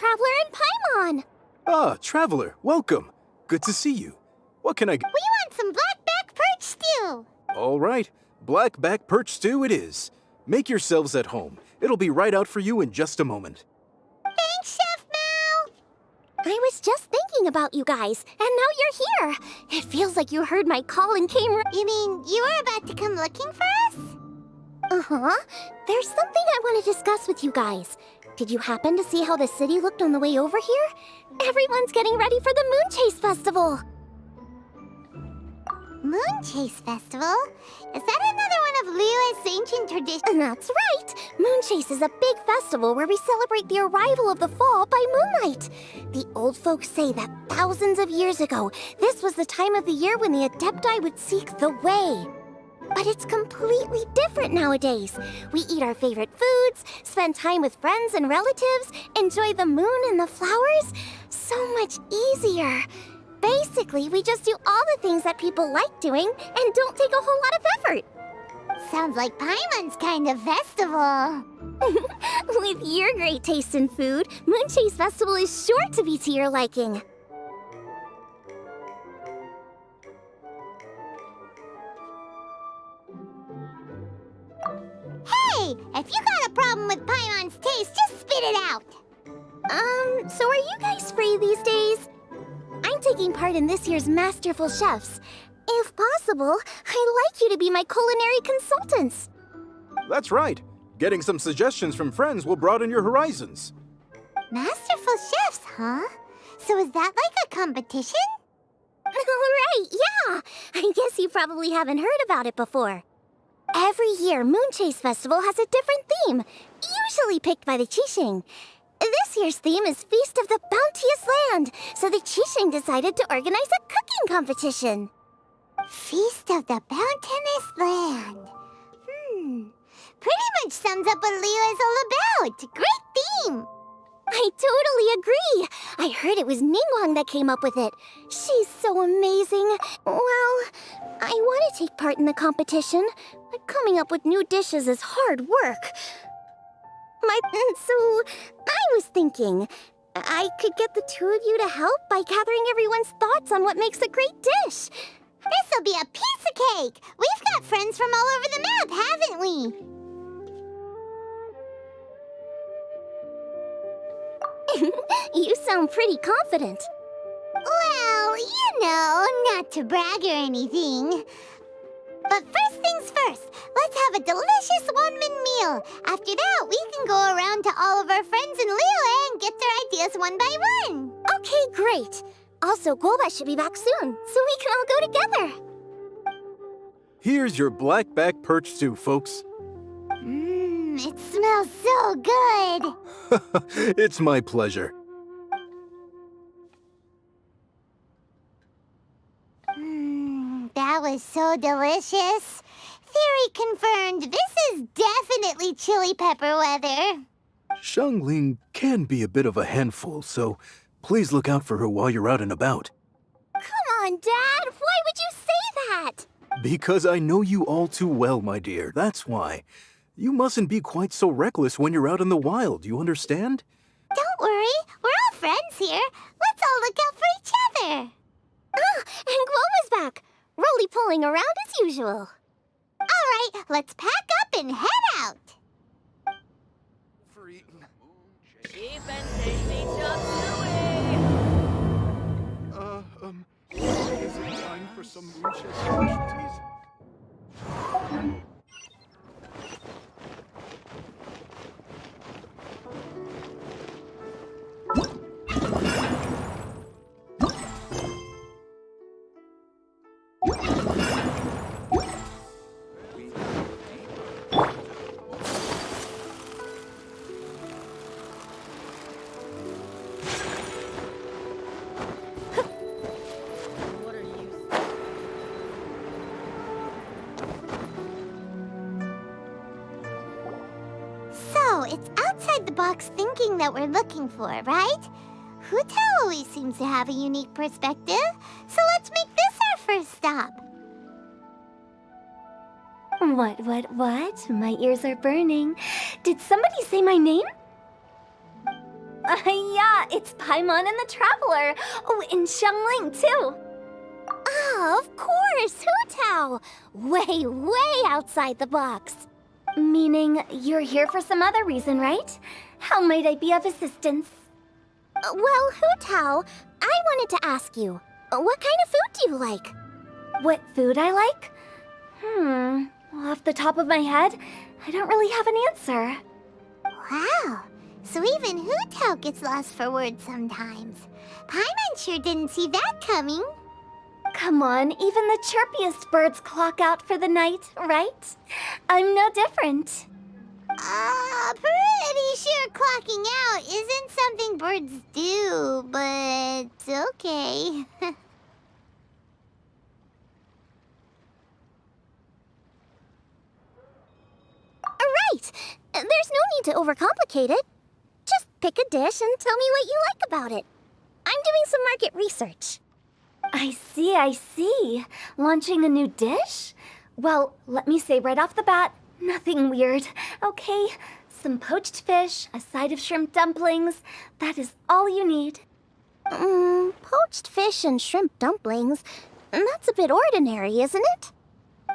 Traveler and Paimon! Ah, Traveler, welcome. Good to see you. What can I... We want some blackback perch stew! All right, blackback perch stew it is. Make yourselves at home. It'll be right out for you in just a moment. Thanks, Chef Mal! I was just thinking about you guys, and now you're here! It feels like you heard my call and came You mean you were about to come looking for us? Uh-huh. There's something I want to discuss with you guys. Did you happen to see how the city looked on the way over here? Everyone's getting ready for the Moon Chase Festival! Moon Chase Festival? Is that another one of Liyue's ancient traditions? That's right! Moon Chase is a big festival where we celebrate the arrival of the fall by moonlight. The old folks say that thousands of years ago, this was the time of the year when the Adepti would seek the way. But it's completely different nowadays. We eat our favorite foods, spend time with friends and relatives, enjoy the moon and the flowers. So much easier. Basically, we just do all the things that people like doing and don't take a whole lot of effort. Sounds like Paimon's kind of festival. With your great taste in food, Moon Chase Festival is sure to be to your liking. Hey, if you got a problem with Paimon's taste, just spit it out. So are you guys free these days? I'm taking part in this year's Masterful Chefs. If possible, I'd like you to be my culinary consultants. That's right. Getting some suggestions from friends will broaden your horizons. Masterful chefs, huh? So is that like a competition? Right, yeah. I guess you probably haven't heard about it before. Every year, Moon Chase Festival has a different theme, usually picked by the Qixing. This year's theme is Feast of the Bounteous Land, so the Qixing decided to organize a cooking competition. Feast of the Bounteous Land. Pretty much sums up what Liyue is all about. Great theme. I totally agree. I heard it was Ningguang that came up with it. She's so amazing. Well, I want to take part in the competition, but coming up with new dishes is hard work. So, I was thinking, I could get the two of you to help by gathering everyone's thoughts on what makes a great dish. This'll be a piece of cake. We've got friends from all over the map, haven't we? You sound pretty confident. Well, not to brag or anything. But first things first, let's have a delicious one-min meal. After that, we can go around to all of our friends in Liyue and get their ideas one by one. Okay, great. Also, Golba should be back soon, so we can all go together. Here's your blackback perch stew, folks. It smells so good. It's my pleasure. That was so delicious. Theory confirmed. This is definitely chili pepper weather. Xiangling can be a bit of a handful, so please look out for her while you're out and about. Come on, Dad. Why would you say that? Because I know you all too well, my dear. That's why. You mustn't be quite so reckless when you're out in the wild, you understand? Don't worry. We're all friends here. Let's all look out for each other. Ah, and Globa's back. Roly-poling around as usual. All right, let's pack up and head out. For eating. Cheap and tasty chop suey! Is it time for some Moon Chase specialties? What are you? So, it's outside the box thinking that we're looking for, right? Huta always seems to have a unique perspective, so let's make this our first stop. What? My ears are burning. Did somebody say my name? Yeah, it's Paimon and the Traveler. Oh, and Xiangling, too. Ah, of course, Hu Tao. Way outside the box. Meaning you're here for some other reason, right? How might I be of assistance? Well, Hu Tao, I wanted to ask you, what kind of food do you like? What food I like? Off the top of my head, I don't really have an answer. Wow, so even Hu Tao gets lost for words sometimes. Paimon sure didn't see that coming. Come on, even the chirpiest birds clock out for the night, right? I'm no different. Pretty sure clocking out isn't something birds do, but okay. Right! There's no need to overcomplicate it. Just pick a dish and tell me what you like about it. I'm doing some market research. I see. Launching a new dish? Well, let me say right off the bat, nothing weird, okay? Some poached fish, a side of shrimp dumplings. That is all you need. Poached fish and shrimp dumplings? That's a bit ordinary, isn't it?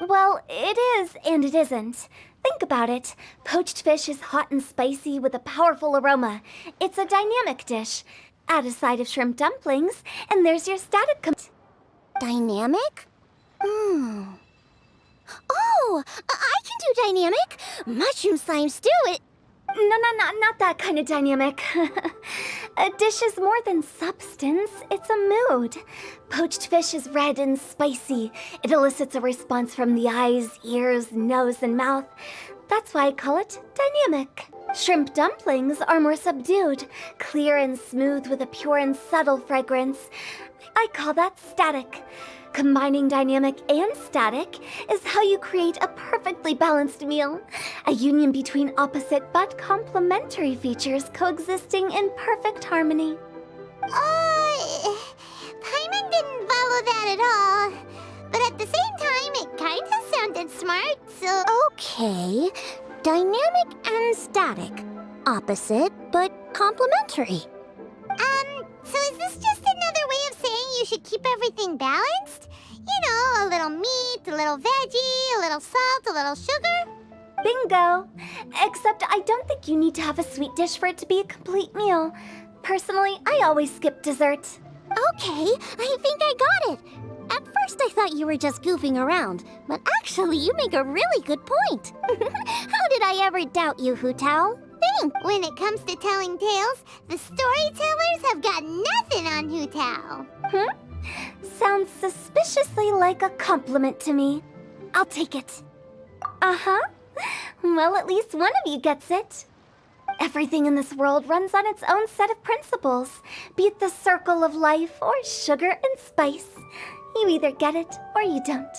Well, it is and it isn't. Think about it. Poached fish is hot and spicy with a powerful aroma. It's a dynamic dish. Add a side of shrimp dumplings, and there's your static Dynamic? Oh, I can do dynamic. Mushroom slime stew it. No, not that kind of dynamic. A dish is more than substance, it's a mood. Poached fish is red and spicy. It elicits a response from the eyes, ears, nose, and mouth. That's why I call it dynamic. Shrimp dumplings are more subdued, clear and smooth with a pure and subtle fragrance. I call that static. Combining dynamic and static is how you create a perfectly balanced meal. A union between opposite but complementary features coexisting in perfect harmony. Paimon didn't follow that at all. But at the same time, it kinda sounded smart, so... Okay, dynamic and static. Opposite but complementary. So is this just another way of saying you should keep everything balanced? You know, a little meat, a little veggie, a little salt, a little sugar? Bingo! Except I don't think you need to have a sweet dish for it to be a complete meal. Personally, I always skip dessert. Okay, I think I got it. At first I thought you were just goofing around, but actually you make a really good point. How did I ever doubt you, Hu Tao? Think! When it comes to telling tales, the storytellers have got nothing on Hu Tao. Sounds suspiciously like a compliment to me. I'll take it. Uh-huh. Well, at least one of you gets it. Everything in this world runs on its own set of principles, be it the circle of life or sugar and spice. You either get it or you don't.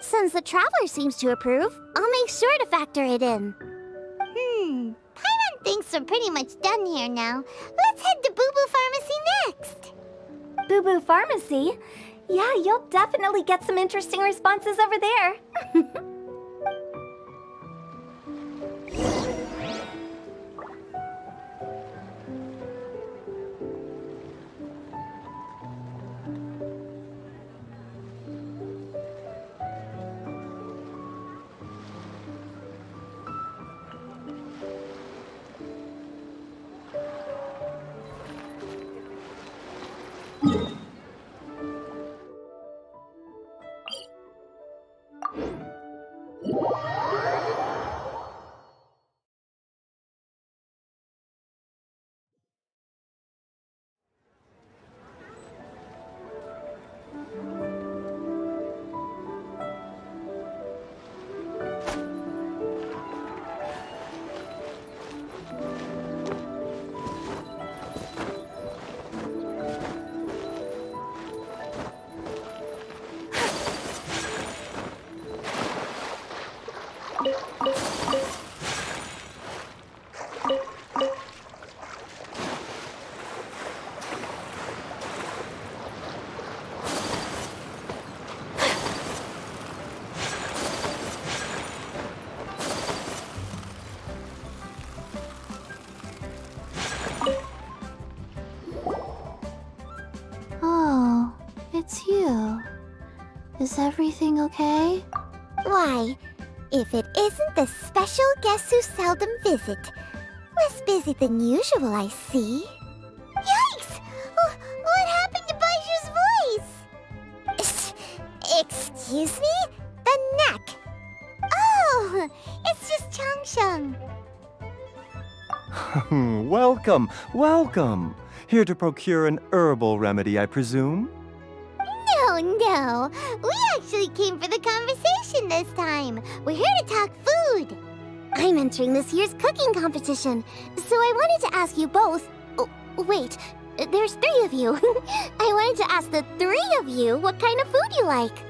Since the Traveler seems to approve, I'll make sure to factor it in. Paimon thinks we're pretty much done here now. Let's head to Boo Boo Pharmacy next. Boo Boo Pharmacy? Yeah, you'll definitely get some interesting responses over there. Is everything okay? Why, if it isn't the special guests who seldom visit. Less busy than usual, I see. Yikes! What happened to Baiju's voice? Excuse me? The neck. Oh, it's just Changsheng. Welcome, welcome. Here to procure an herbal remedy, I presume? No. We actually came for the conversation this time. We're here to talk food. I'm entering this year's cooking competition, so I wanted to ask you both. Oh, wait, there's 3 of you. I wanted to ask the 3 of you what kind of food you like.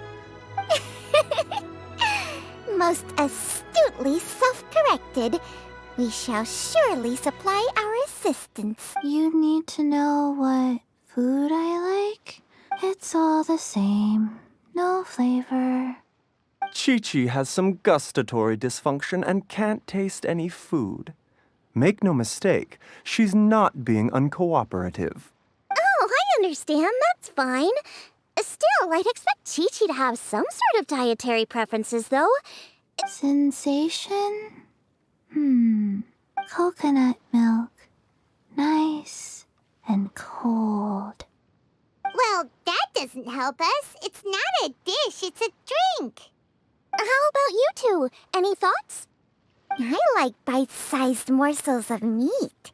Most astutely self-corrected. We shall surely supply our assistance. You need to know what food I like? It's all the same. No flavor. Chi-Chi has some gustatory dysfunction and can't taste any food. Make no mistake, she's not being uncooperative. Oh, I understand. That's fine. Still, I'd expect Chi-Chi to have some sort of dietary preferences, though. Sensation? Coconut milk. Nice and cold. Well, that doesn't help us. It's not a dish, it's a drink. How about you two? Any thoughts? I like bite-sized morsels of meat.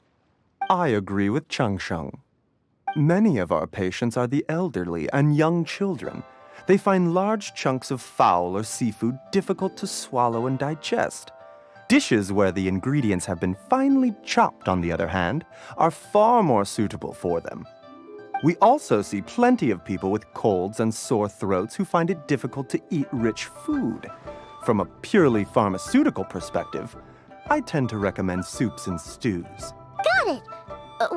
I agree with Changsheng. Many of our patients are the elderly and young children. They find large chunks of fowl or seafood difficult to swallow and digest. Dishes where the ingredients have been finely chopped, on the other hand, are far more suitable for them. We also see plenty of people with colds and sore throats who find it difficult to eat rich food. From a purely pharmaceutical perspective, I tend to recommend soups and stews. Got it.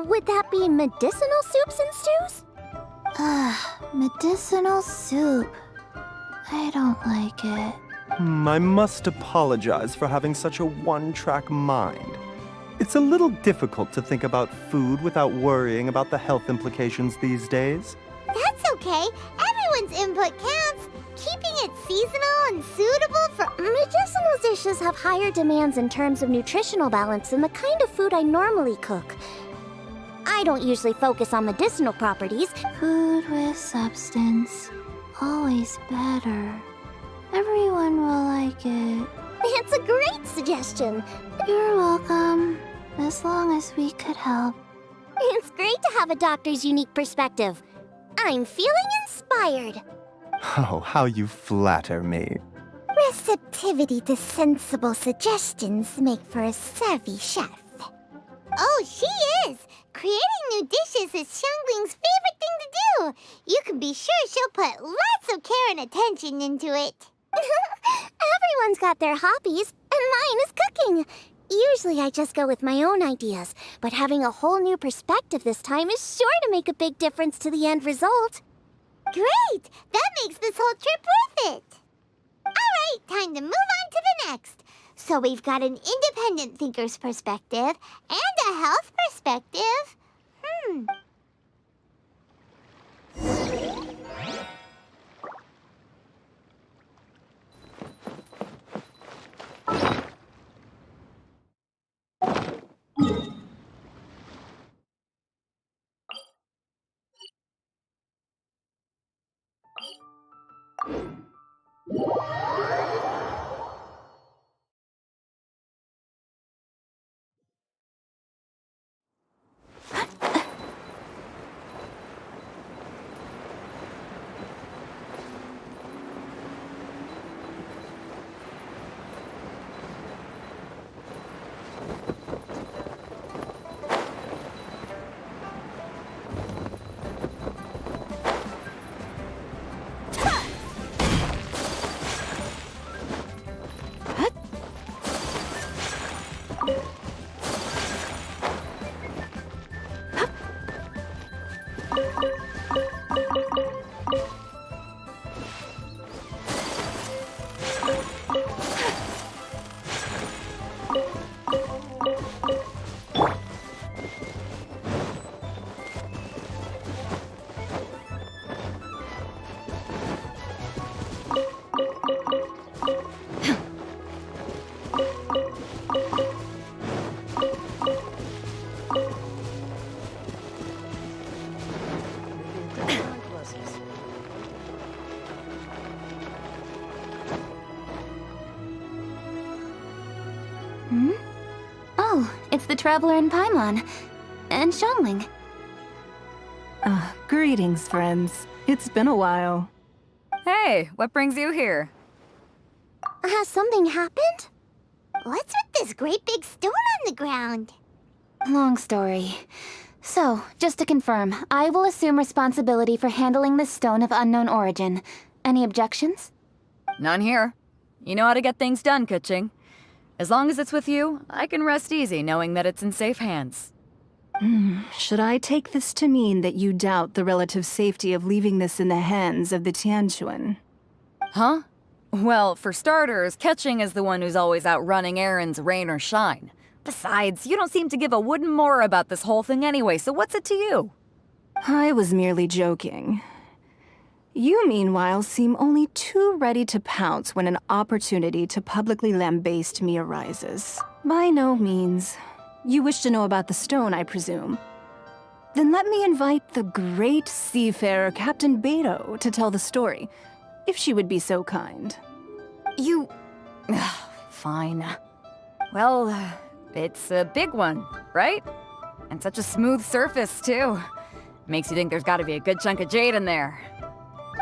Would that be medicinal soups and stews? Medicinal soup. I don't like it. I must apologize for having such a one-track mind. It's a little difficult to think about food without worrying about the health implications these days. That's okay. Everyone's input counts. Keeping it seasonal and suitable for... Medicinal dishes have higher demands in terms of nutritional balance than the kind of food I normally cook. I don't usually focus on medicinal properties. Food with substance. Always better. Everyone will like it. It's a great suggestion. You're welcome. As long as we could help. It's great to have a doctor's unique perspective. I'm feeling inspired. Oh, how you flatter me. Receptivity to sensible suggestions make for a savvy chef. Oh, she is! Creating new dishes is Xiangling's favorite thing to do. You can be sure she'll put lots of care and attention into it. Everyone's got their hobbies, and mine is cooking. Usually I just go with my own ideas, but having a whole new perspective this time is sure to make a big difference to the end result. Great! That makes this whole trip worth it. All right, time to move on to the next. So we've got an independent thinker's perspective and a health perspective. the Traveler and Paimon. And Xiangling. Greetings, friends. It's been a while. Hey, what brings you here? Has something happened? What's with this great big stone on the ground? Long story. So, just to confirm, I will assume responsibility for handling this stone of unknown origin. Any objections? None here. You know how to get things done, Kuching. As long as it's with you, I can rest easy knowing that it's in safe hands. Should I take this to mean that you doubt the relative safety of leaving this in the hands of the Tianquan? Huh? Well, for starters, Kuching is the one who's always out running errands, rain or shine. Besides, you don't seem to give a wooden more about this whole thing anyway, so what's it to you? I was merely joking. You, meanwhile, seem only too ready to pounce when an opportunity to publicly lambaste me arises. By no means. You wish to know about the stone, I presume. Then let me invite the great seafarer Captain Beto to tell the story, if she would be so kind. You... Fine. Well, it's a big one, right? And such a smooth surface, too. Makes you think there's gotta be a good chunk of jade in there.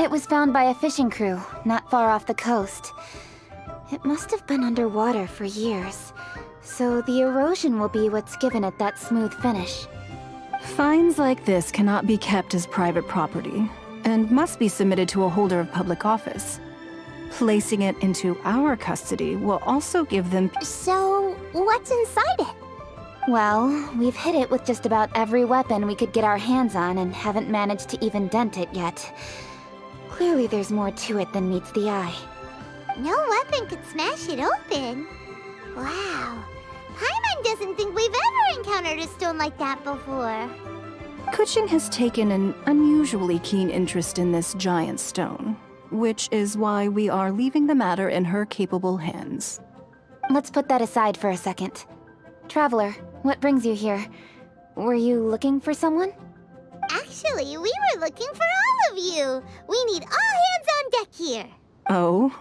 It was found by a fishing crew, not far off the coast. It must have been underwater for years, so the erosion will be what's given it that smooth finish. Finds like this cannot be kept as private property, and must be submitted to a holder of public office. Placing it into our custody will also give them... So, what's inside it? Well, we've hit it with just about every weapon we could get our hands on and haven't managed to even dent it yet. Clearly there's more to it than meets the eye. No weapon could smash it open. Wow. Paimon doesn't think we've ever encountered a stone like that before. Kuching has taken an unusually keen interest in this giant stone, which is why we are leaving the matter in her capable hands. Let's put that aside for a second. Traveler, what brings you here? Were you looking for someone? Actually, we were looking for all of you. We need all hands on deck here. Oh?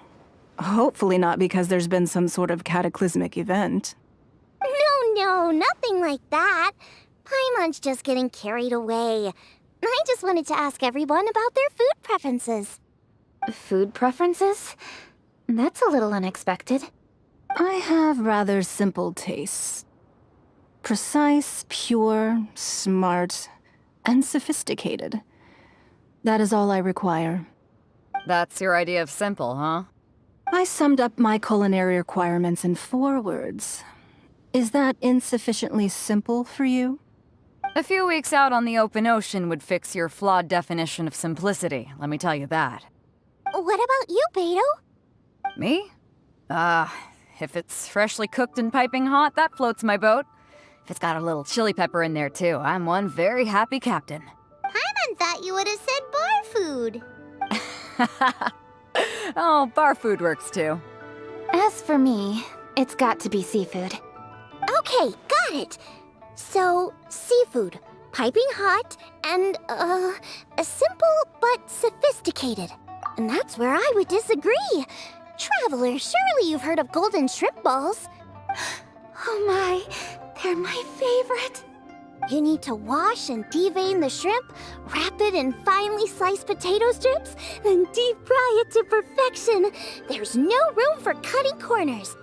Hopefully not because there's been some sort of cataclysmic event. No, nothing like that. Paimon's just getting carried away. I just wanted to ask everyone about their food preferences. Food preferences? That's a little unexpected. I have rather simple tastes. Precise, pure, smart, and sophisticated. That is all I require. That's your idea of simple, huh? I summed up my culinary requirements in 4 words. Is that insufficiently simple for you? A few weeks out on the open ocean would fix your flawed definition of simplicity, let me tell you that. What about you, Beto? Me? If it's freshly cooked and piping hot, that floats my boat. If it's got a little chili pepper in there too, I'm one very happy captain. Paimon thought you would have said bar food. Oh, bar food works too. As for me, it's got to be seafood. Okay, got it. So, seafood, piping hot, and, simple but sophisticated. And that's where I would disagree. Traveler, surely you've heard of golden shrimp balls. Oh my, they're my favorite. You need to wash and devein the shrimp, wrap it in finely sliced potato strips, then deep fry it to perfection. There's no room for cutting corners.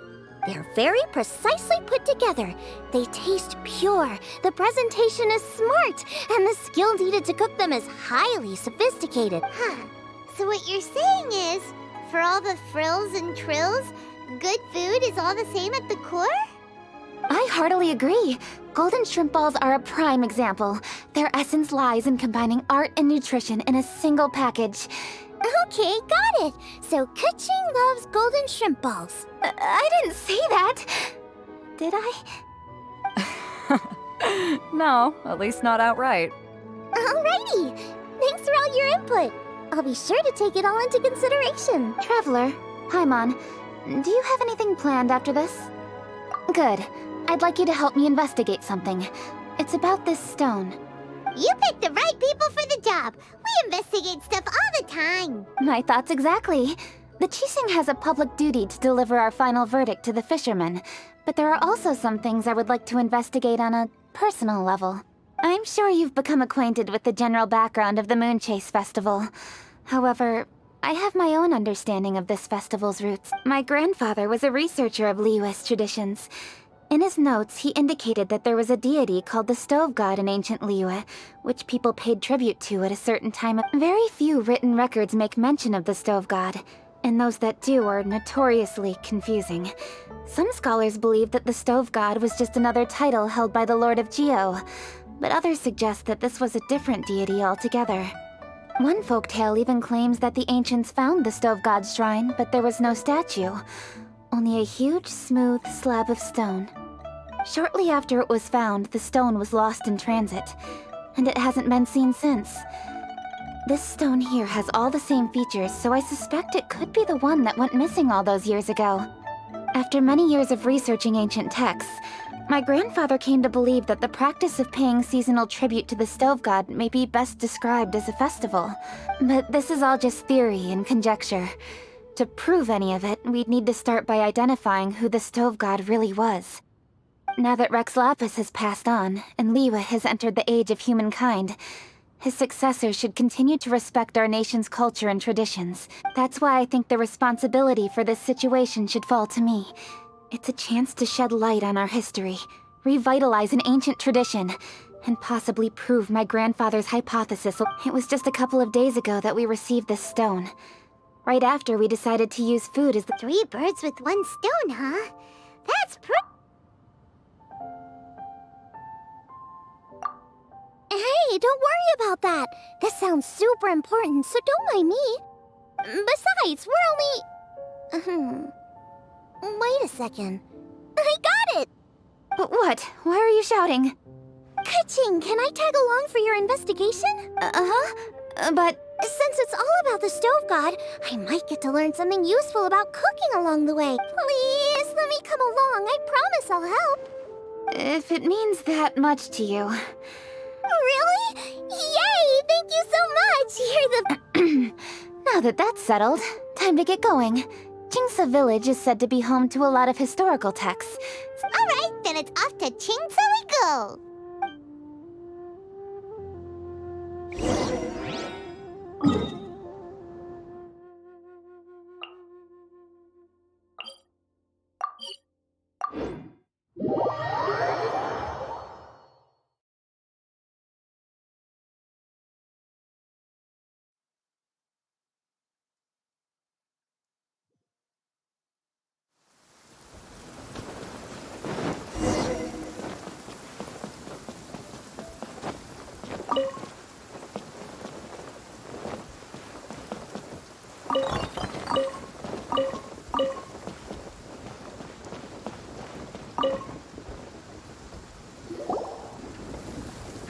They're very precisely put together. They taste pure, the presentation is smart, and the skill needed to cook them is highly sophisticated. Huh. So what you're saying is, for all the frills and trills, good food is all the same at the core? I heartily agree. Golden shrimp balls are a prime example. Their essence lies in combining art and nutrition in a single package. Okay, got it. So Kuching loves golden shrimp balls. I didn't say that. Did I? No, at least not outright. Alrighty. Thanks for all your input. I'll be sure to take it all into consideration. Traveler, Paimon, do you have anything planned after this? Good. I'd like you to help me investigate something. It's about this stone. You picked the right people for the job. We investigate stuff all the time. My thoughts exactly. The Qixing has a public duty to deliver our final verdict to the fishermen, But there are also some things I would like to investigate on a personal level. I'm sure you've become acquainted with the general background of the Moonchase Festival. However, I have my own understanding of this festival's roots. My grandfather was a researcher of Liyue's traditions. In his notes, he indicated that there was a deity called the Stove God in ancient Liyue, which people paid tribute to at a certain time. Very few written records make mention of the Stove God, and those that do are notoriously confusing. Some scholars believe that the Stove God was just another title held by the Lord of Geo, but others suggest that this was a different deity altogether. One folktale even claims that the ancients found the Stove God's shrine, but there was no statue, only a huge, smooth slab of stone. Shortly after it was found, the stone was lost in transit, and it hasn't been seen since. This stone here has all the same features, so I suspect it could be the one that went missing all those years ago. After many years of researching ancient texts, my grandfather came to believe that the practice of paying seasonal tribute to the Stove God may be best described as a festival. But this is all just theory and conjecture. To prove any of it, we'd need to start by identifying who the Stove God really was. Now that Rex Lapis has passed on, and Liyue has entered the age of humankind, his successors should continue to respect our nation's culture and traditions. That's why I think the responsibility for this situation should fall to me. It's a chance to shed light on our history, revitalize an ancient tradition, and possibly prove my grandfather's hypothesis. It was just a couple of days ago that we received this stone. Right after we decided to use food as the— 3 birds with 1 stone, huh? That's Hey, don't worry about that. This sounds super important, so don't mind me. Besides, we're only... Wait a second. I got it! What? Why are you shouting? Ka-ching, can I tag along for your investigation? But... Since it's all about the Stove God, I might get to learn something useful about cooking along the way. Please, let me come along. I promise I'll help. if it means that much to you... Really? Yay! Thank you so much! You're the... Now that that's settled, time to get going. Jingsa Village is said to be home to a lot of historical texts. Alright, then it's off to Chingsa we go!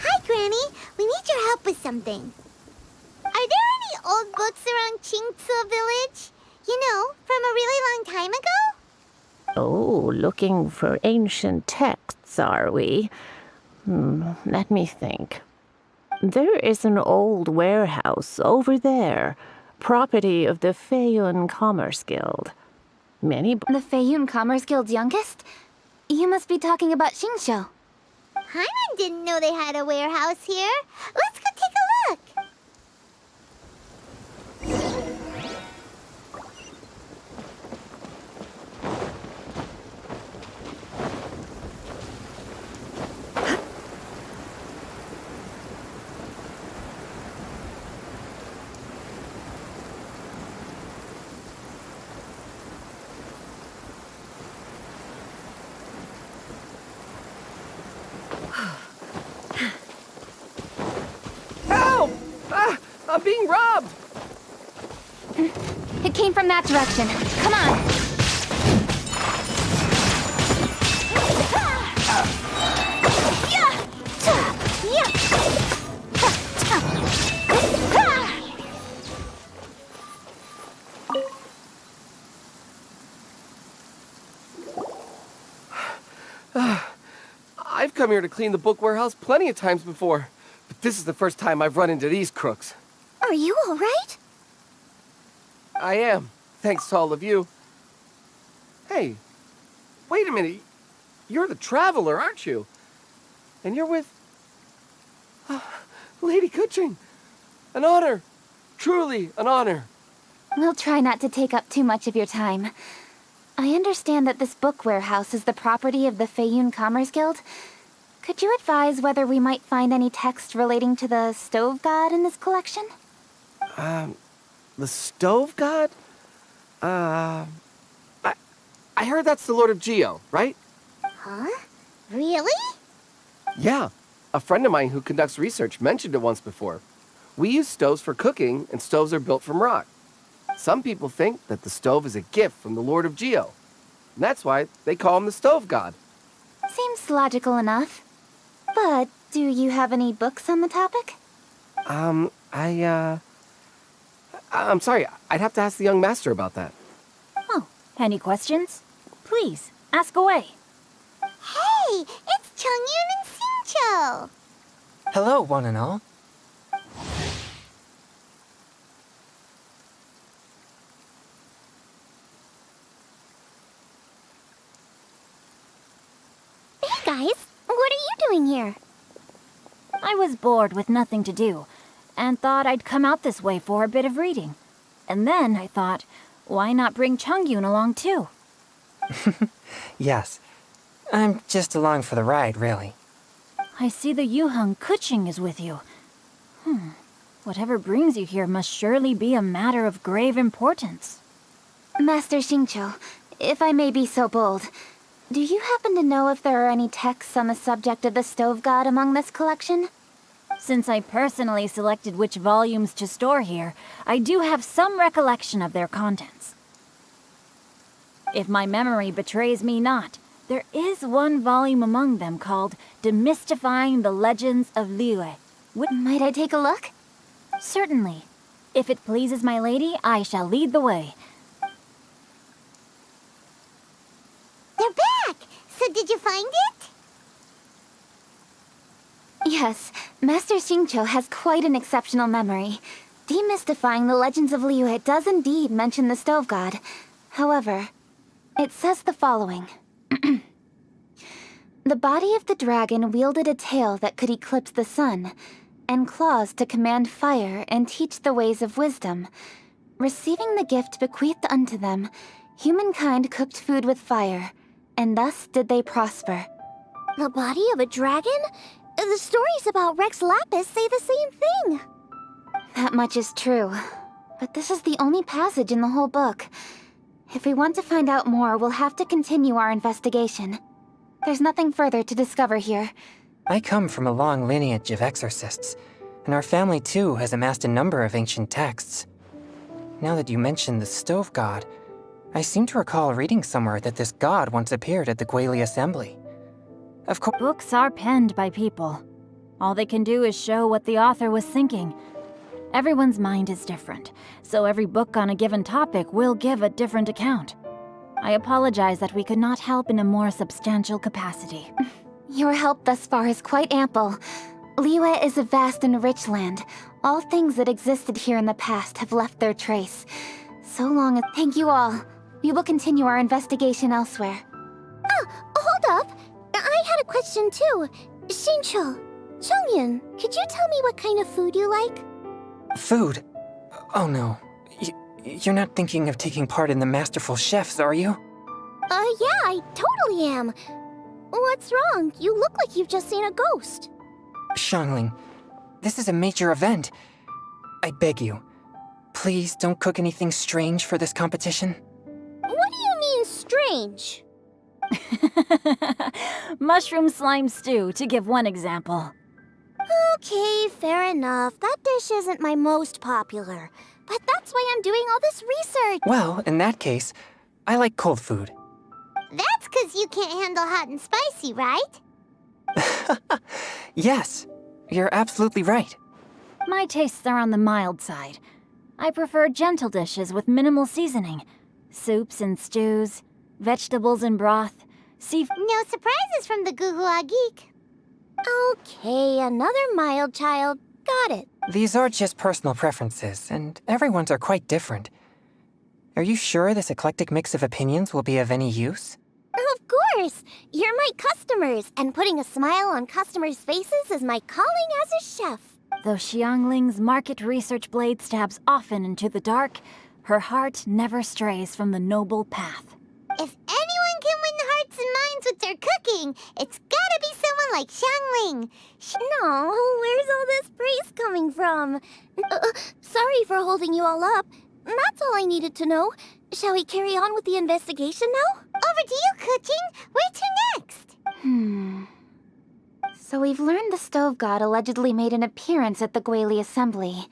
Hi, Granny. We need your help with something. Are there any old books around Chingsa Village? You know, from a really long time ago? Oh, looking for ancient texts, are we? Let me think. There is an old warehouse over there, property of the Feiyun Commerce Guild. Many The Feiyun Commerce Guild's youngest? You must be talking about Xingqiu. Paimon didn't know they had a warehouse here. Let's go take a look. Help! Ah, I'm being robbed! It came from that direction. Come on! I've come here to clean the book warehouse plenty of times before, but this is the first time I've run into these crooks. Are you alright? I am, thanks to all of you. Hey, wait a minute. you're the traveler, aren't you? And you're with... Lady Kuching. An honor. Truly an honor. We'll try not to take up too much of your time. I understand that this book warehouse is the property of the Feiyun Commerce Guild. Could you advise whether we might find any text relating to the stove god in this collection? The stove god? I heard that's the Lord of Geo, right? Huh? Really? Yeah. A friend of mine who conducts research mentioned it once before. We use stoves for cooking, and stoves are built from rock. Some people think that the stove is a gift from the Lord of Geo. And that's why they call him the stove god. Seems logical enough. But do you have any books on the topic? I'm sorry, I'd have to ask the young master about that. Oh, any questions? Please, ask away. Hey, it's Chongyun and Xingqiu. Hello, one and all. Hey guys, what are you doing here? I was bored with nothing to do, and thought I'd come out this way for a bit of reading. And then I thought, why not bring Chongyun along too? Yes. I'm just along for the ride, really. I see the Yuheng Kuching is with you. Whatever brings you here must surely be a matter of grave importance. Master Xingqiu, if I may be so bold, do you happen to know if there are any texts on the subject of the stove god among this collection? Since I personally selected which volumes to store here, I do have some recollection of their contents. If my memory betrays me not, there is one volume among them called Demystifying the Legends of Liyue. Might I take a look? Certainly. If it pleases my lady, I shall lead the way. They're back! So did you find it? Yes, Master Xingqiu has quite an exceptional memory. Demystifying the Legends of Liyue does indeed mention the stove god. However, it says the following. The body of the dragon wielded a tail that could eclipse the sun, and claws to command fire and teach the ways of wisdom. Receiving the gift bequeathed unto them, humankind cooked food with fire, and thus did they prosper. The body of a dragon? The stories about Rex Lapis say the same thing. That much is true, but this is the only passage in the whole book. If we want to find out more, we'll have to continue our investigation. There's nothing further to discover here. I come from a long lineage of exorcists, and our family too has amassed a number of ancient texts. Now that you mention the stove god, I seem to recall reading somewhere that this god once appeared at the Guili Assembly. Of course, Books are penned by people. All they can do is show what the author was thinking. Everyone's mind is different, so every book on a given topic will give a different account. I apologize that we could not help in a more substantial capacity. Your help thus far is quite ample. Liyue is a vast and rich land. All things that existed here in the past have left their trace. So long as... Thank you all. We will continue our investigation elsewhere. Oh, hold up. I had a question too. Xingqiu, Chongyun, could you tell me what kind of food you like? food. Oh no. You're not thinking of taking part in the Masterful Chefs, are you? Yeah, I totally am. What's wrong? You look like you've just seen a ghost. Xiangling, this is a major event. I beg you, please don't cook anything strange for this competition. What do you mean, strange? Mushroom slime stew, to give one example. Okay, fair enough. That dish isn't my most popular. But that's why I'm doing all this research. Well, in that case, I like cold food. That's 'cause you can't handle hot and spicy, right? Yes, you're absolutely right. My tastes are on the mild side. I prefer gentle dishes with minimal seasoning. Soups and stews, vegetables and broth, seafood. No surprises from the Guhua Geek. Okay, another mild child. Got it. These are just personal preferences, and everyone's are quite different. Are you sure this eclectic mix of opinions will be of any use? Of course! You're my customers, and putting a smile on customers' faces is my calling as a chef. Though Xiangling's market research blade stabs often into the dark, her heart never strays from the noble path. If anyone can win hearts and minds with their cooking, it's gotta be someone like Xiangling. No, where's all this praise coming from? Sorry for holding you all up. That's all I needed to know. Shall we carry on with the investigation now? Over to you, Kuching. Where to next? So we've learned the stove god allegedly made an appearance at the Guili Assembly.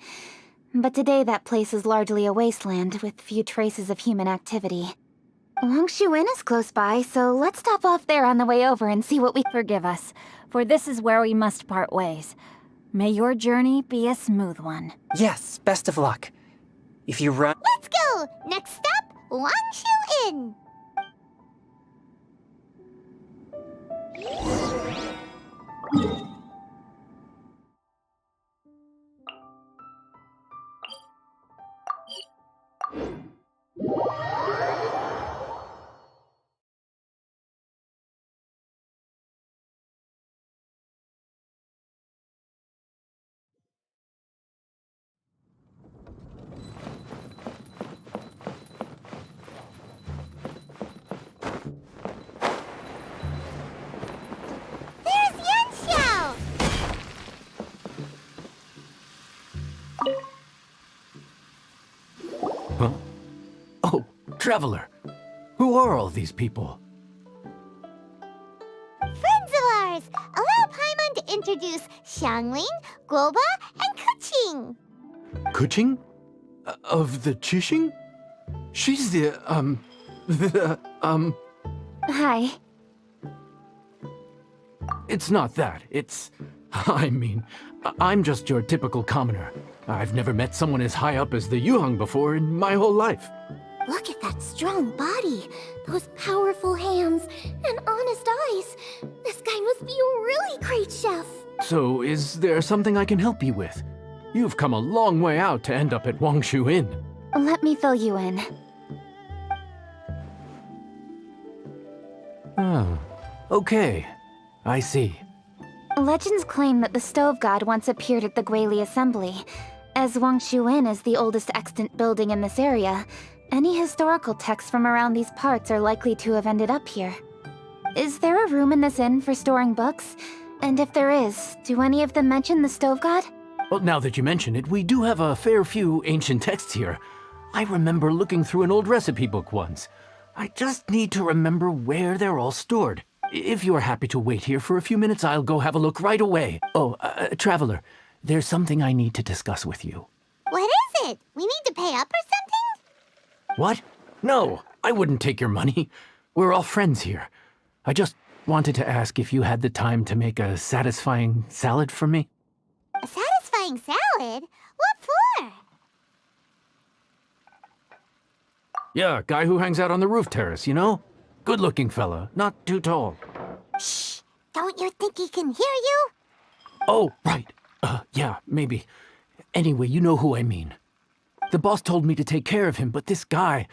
But today that place is largely a wasteland with few traces of human activity. Wangshu Inn is close by, so let's stop off there on the way over and see what we... Forgive us, for this is where we must part ways. May your journey be a smooth one. Yes, best of luck. If you run... Let's go! Next stop, Wangshu Inn. There's Yanxiao! Huh? Oh, Traveler. Who are all these people? Friends of ours! Allow Paimon to introduce Xiangling, Guoba, and Kuching. Kuching? Of the Chishing? She's the, Hi. It's not that. It's... I mean, I'm just your typical commoner. I've never met someone as high up as the Yuheng before in my whole life. Look at that strong body, those powerful hands, and honest eyes. This guy must be a really great chef. So, is there something I can help you with? You've come a long way out to end up at Wangshu Inn. Let me fill you in. Oh, okay. I see. Legends claim that the stove god once appeared at the Guili Assembly. As Wangshu Inn is the oldest extant building in this area, any historical texts from around these parts are likely to have ended up here. Is there a room in this inn for storing books? And if there is, do any of them mention the stove god? Well, now that you mention it, we do have a fair few ancient texts here. I remember looking through an old recipe book once. I just need to remember where they're all stored. If you are happy to wait here for a few minutes, I'll go have a look right away. Oh, Traveler, there's something I need to discuss with you. What is it? We need to pay up or something? What? No, I wouldn't take your money. We're all friends here. I just wanted to ask if you had the time to make a satisfying salad for me. A satisfying salad? What for? Yeah, guy who hangs out on the roof terrace, you know? Good-looking fella, not too tall. Shh! Don't you think he can hear you? Oh, right. Yeah, maybe. Anyway, you know who I mean. The boss told me to take care of him, but this guy,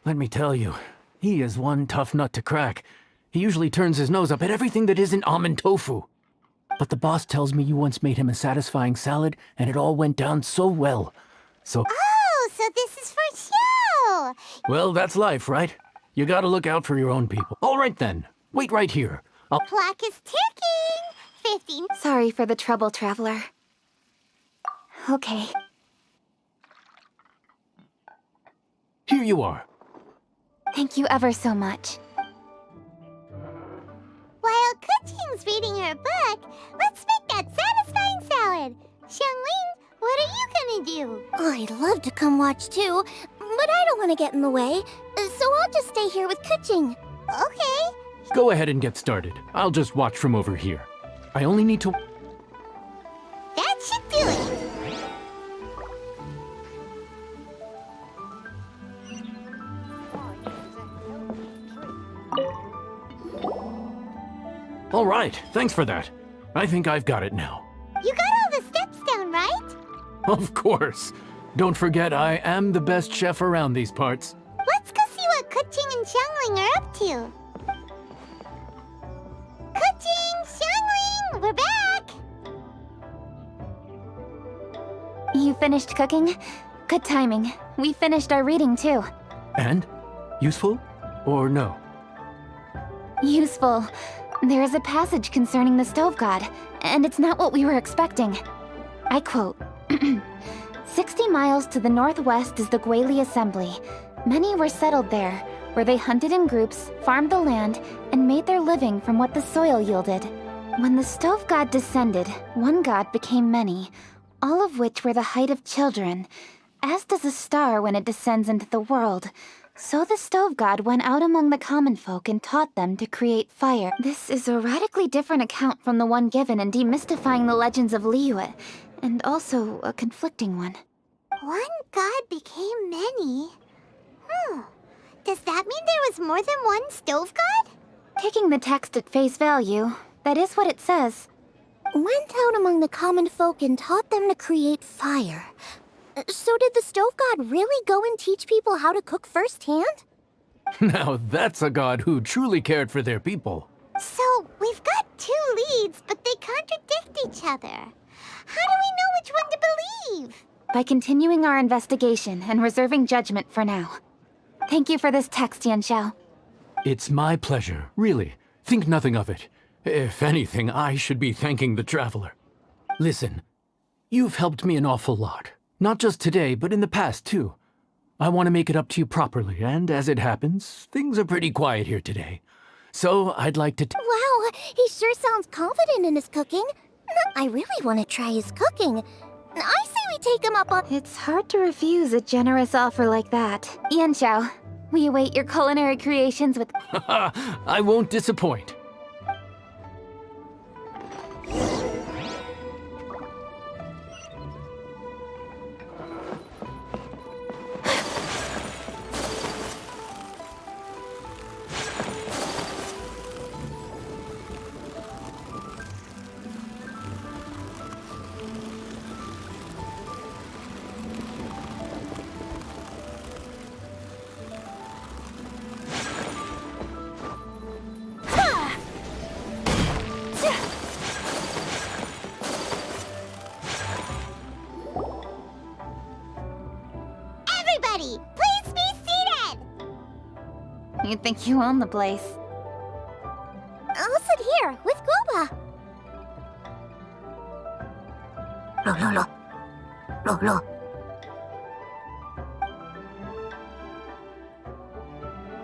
let me tell you, he is one tough nut to crack. He usually turns his nose up at everything that isn't almond tofu. But the boss tells me you once made him a satisfying salad, and it all went down so well. So... Oh, so this is for show! Well, that's life, right? You gotta look out for your own people. All right then, wait right here. Clock is ticking! 15... Sorry for the trouble, Traveler. Okay. Here you are. Thank you ever so much. While Kuching's reading her book, let's make that satisfying salad. Xiangling, what are you gonna do? I'd love to come watch too, but I don't want to get in the way, so I'll just stay here with Kuching. Okay. Go ahead and get started. I'll just watch from over here. I only need to... That should do it. All right, thanks for that. I think I've got it now. You got all the steps down, right? Of course. Don't forget, I am the best chef around these parts. Let's go see what Kuching and Xiangling are up to. we're back! You finished cooking? Good timing. We finished our reading too. And? Useful? Or no? Useful. There is a passage concerning the stove god, and it's not what we were expecting. I quote, 60 miles to the northwest is the Gwali Assembly. Many were settled there, where they hunted in groups, farmed the land, and made their living from what the soil yielded. When the stove god descended, one god became many, all of which were the height of children. As does a star when it descends into the world, so the stove god went out among the common folk and taught them to create fire. This is a radically different account from the one given in Demystifying the Legends of Liyue, and also a conflicting one. One god became many? Does that mean there was more than one stove god? Taking the text at face value, that is what it says. Went out among the common folk and taught them to create fire. So did the stove god really go and teach people how to cook firsthand? Now that's a god who truly cared for their people. So, we've got two leads, but they contradict each other. How do we know which one to believe? By continuing our investigation and reserving judgment for now. Thank you for this text, Yanxiao. It's my pleasure, really. Think nothing of it. If anything, I should be thanking the traveler. Listen, you've helped me an awful lot. Not just today, but in the past, too. I want to make it up to you properly, and as it happens, things are pretty quiet here today. So I'd like to... Wow, he sure sounds confident in his cooking. I really want to try his cooking. I say we take him up on... It's hard to refuse a generous offer like that. Yanxiao, we await your culinary creations with... I won't disappoint. Everybody, please be seated! You think you own the place. I'll sit here with Guoba.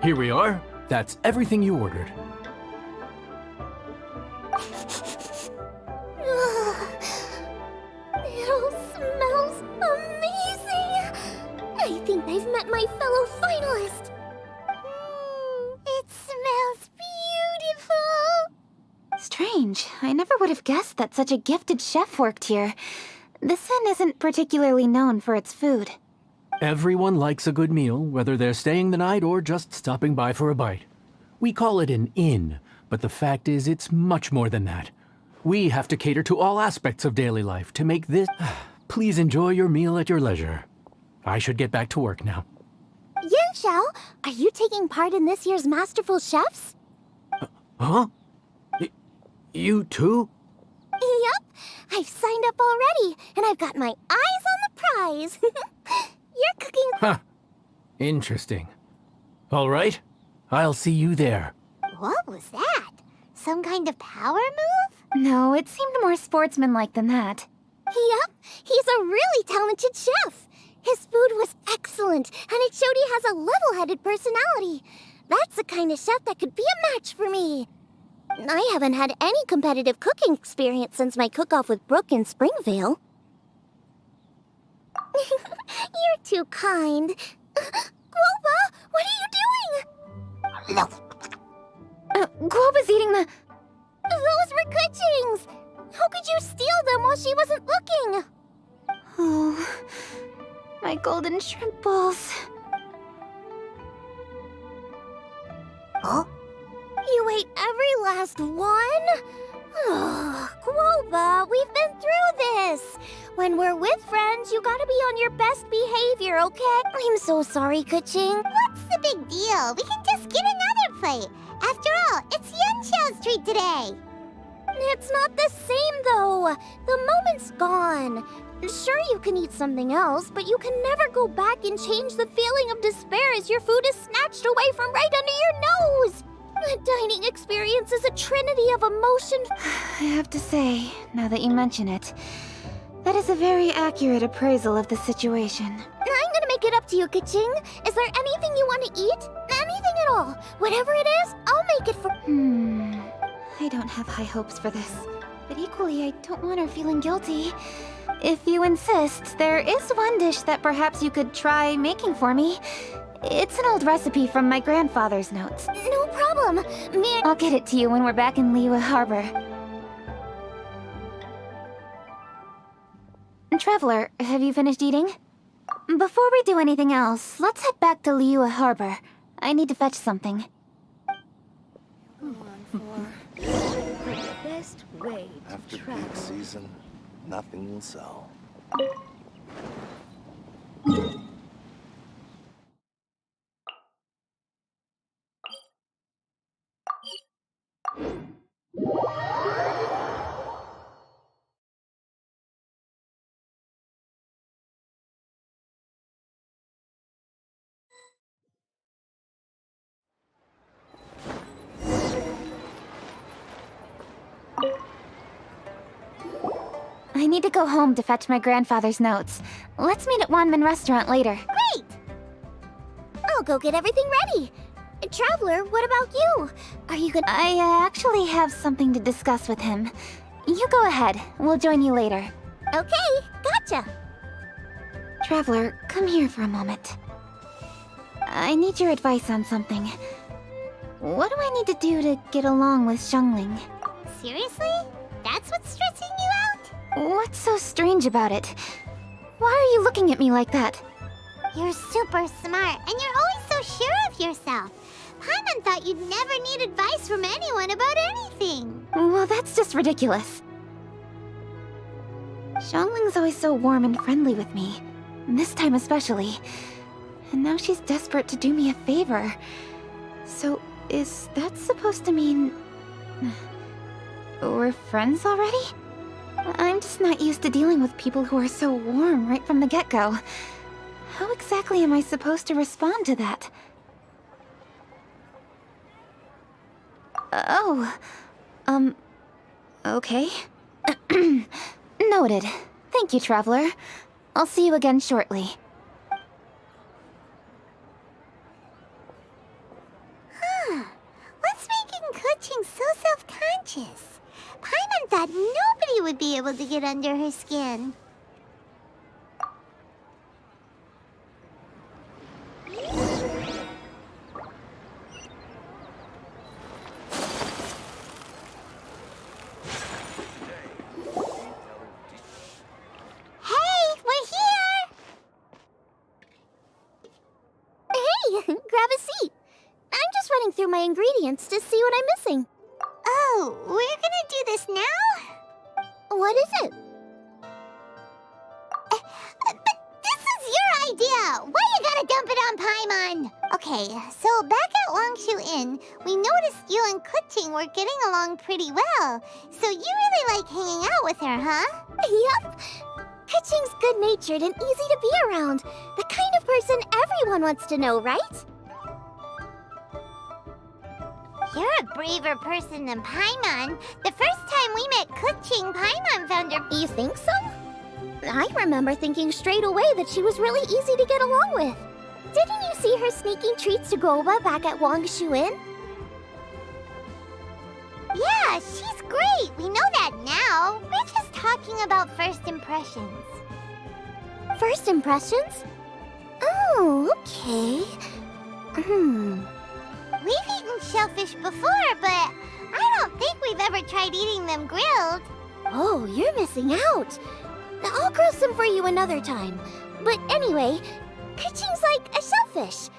Here we are. That's everything you ordered. It all smells amazing. I think I've met my fellow finalist. It smells beautiful! Strange. I never would have guessed that such a gifted chef worked here. This inn isn't particularly known for its food. Everyone likes a good meal, whether they're staying the night or just stopping by for a bite. We call it an inn, but the fact is it's much more than that. We have to cater to all aspects of daily life to make this... Please enjoy your meal at your leisure. I should get back to work now. Yanxiao, are you taking part in this year's Masterful Chefs? Huh? You too? Yep, I've signed up already, and I've got my eyes on the prize. You're cooking... Huh. Interesting. All right, I'll see you there. What was that? Some kind of power move? No, it seemed more sportsmanlike than that. Yep, he's a really talented chef. His food was excellent, and it showed he has a level-headed personality. That's the kind of chef that could be a match for me. I haven't had any competitive cooking experience since my cook-off with Brooke in Springvale. You're too kind. Guoba, what are you doing? Guoba's eating the... Those were Kuching's! How could you steal them while she wasn't looking? Oh, my golden shrimp balls. Huh? You ate every last one? Oh, Guoba, we've been through this. When we're with friends, you gotta be on your best behavior, okay? I'm so sorry, Kuching. What's the big deal? We can just get another plate. After all, it's Yanxiao's treat today. It's not the same, though. The moment's gone. Sure, you can eat something else, but you can never go back and change the feeling of despair as your food is snatched away from right under your nose. The dining experience is a trinity of emotion. I have to say, now that you mention it, that is a very accurate appraisal of the situation. I'm gonna make it up to you, Kaching. Is there anything you want to eat? Anything at all. Whatever it is, I'll make it for... I don't have high hopes for this. But equally, I don't want her feeling guilty. If you insist, there is one dish that perhaps you could try making for me. It's an old recipe from my grandfather's notes. No problem. I'll get it to you when we're back in Liyue Harbor. Traveler, have you finished eating? Before we do anything else, let's head back to Liyue Harbor. I need to fetch something. After peak season, nothing will sell. I need to go home to fetch my grandfather's notes. Let's meet at Wanmin Restaurant later. Great! I'll go get everything ready. Traveler, what about you? Are you gonna... I actually have something to discuss with him. You go ahead. We'll join you later. Okay, gotcha. Traveler, come here for a moment. I need your advice on something. What do I need to do to get along with Xiangling? Seriously? That's what's stressing you out? What's so strange about it? Why are you looking at me like that? You're super smart, and you're always so sure of yourself. Paimon thought you'd never need advice from anyone about anything. Well, that's just ridiculous. Xiangling's always so warm and friendly with me. This time especially. And now she's desperate to do me a favor. So, is that supposed to mean... we're friends already? I'm just not used to dealing with people who are so warm right from the get-go. How exactly am I supposed to respond to that? Okay. Noted. Thank you, Traveler. I'll see you again shortly. What's making Kuching so self-conscious? Paimon thought nobody would be able to get under her skin. Grab a seat. I'm just running through my ingredients to see what I'm missing. Oh, we're gonna do this now? What is it? But this is your idea! Why you gotta dump it on Paimon? Okay, so back at Longshu Inn, we noticed you and Kuching were getting along pretty well. So you really like hanging out with her, huh? Yep. Kuching's good-natured and easy to be around. The kind of person everyone wants to know, right? You're a braver person than Paimon. The first time we met Kuching, Paimon found her... You think so? I remember thinking straight away that she was really easy to get along with. Didn't you see her sneaking treats to Goba back at Longshu Inn? Yeah, she's great. We know that now. We're just talking about first impressions. First impressions? Oh, okay. We've eaten shellfish before, but I don't think we've ever tried eating them grilled. Oh, you're missing out. I'll grill some for you another time. But anyway, Kuching's like a shellfish.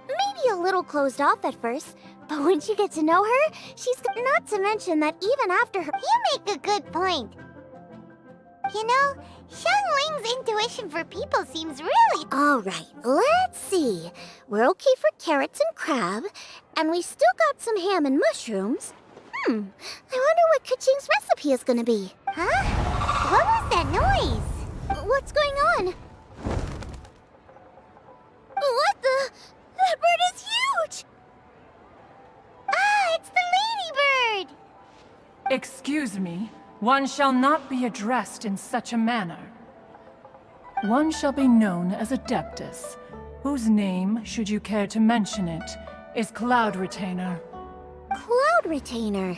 Maybe a little closed off at first, but once you get to know her, she's not to mention that even after her... You make a good point. You know, Xiangling's intuition for people seems really... All right, let's see. We're okay for carrots and crab, and we still got some ham and mushrooms. I wonder what Kaching's recipe is gonna be. Huh? What was that noise? What's going on? What the? That bird is huge! Ah, it's the ladybird! Excuse me, one shall not be addressed in such a manner. One shall be known as Adeptus, whose name, should you care to mention it, is Cloud Retainer. Cloud Retainer.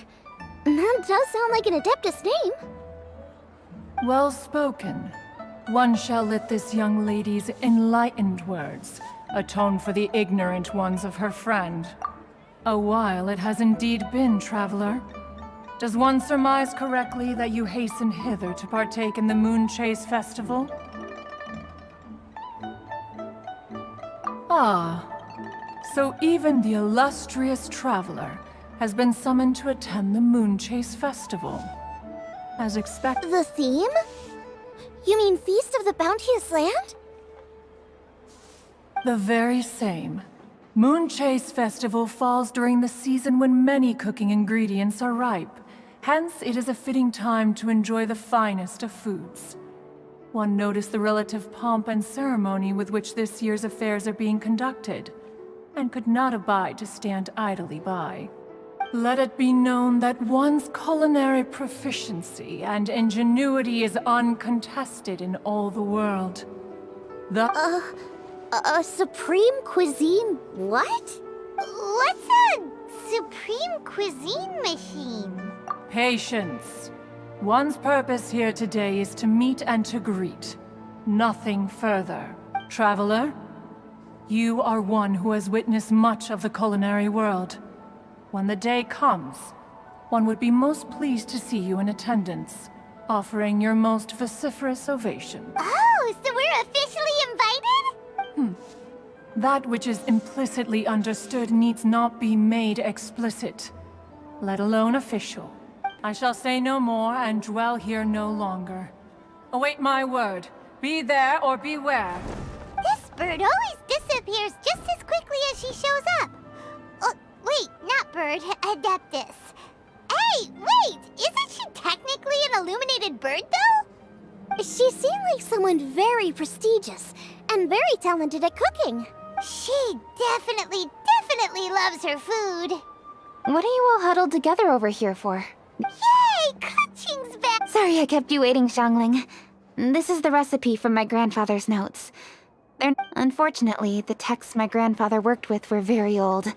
That does sound like an Adeptus name. Well spoken. One shall let this young lady's enlightened words atone for the ignorant ones of her friend. A while it has indeed been, traveler. Does one surmise correctly that you hasten hither to partake in the Moon Chase Festival? Ah, so even the illustrious traveler has been summoned to attend the Moon Chase Festival. As expected. The theme? You mean Feast of the Bounteous Land? The very same. Moon Chase Festival falls during the season when many cooking ingredients are ripe. Hence, it is a fitting time to enjoy the finest of foods. One noticed the relative pomp and ceremony with which this year's affairs are being conducted, and could not abide to stand idly by. Let it be known that one's culinary proficiency and ingenuity is uncontested in all the world. A supreme cuisine what? What's a supreme cuisine machine? Patience. One's purpose here today is to meet and to greet. Nothing further. Traveler, you are one who has witnessed much of the culinary world. When the day comes, one would be most pleased to see you in attendance, offering your most vociferous ovation. Oh, so we're officially invited? That which is implicitly understood needs not be made explicit, let alone official. I shall say no more and dwell here no longer. Await my word. Be there or beware. This bird always disappears just as quickly as she shows up. Oh, wait, not bird, Adeptus. Hey, wait! Isn't she technically an illuminated bird, though? She seemed like someone very prestigious and very talented at cooking. She definitely loves her food. What are you all huddled together over here for? Yay! Kaching's back! Sorry I kept you waiting, Xiangling. This is the recipe from my grandfather's notes. Unfortunately, the texts my grandfather worked with were very old.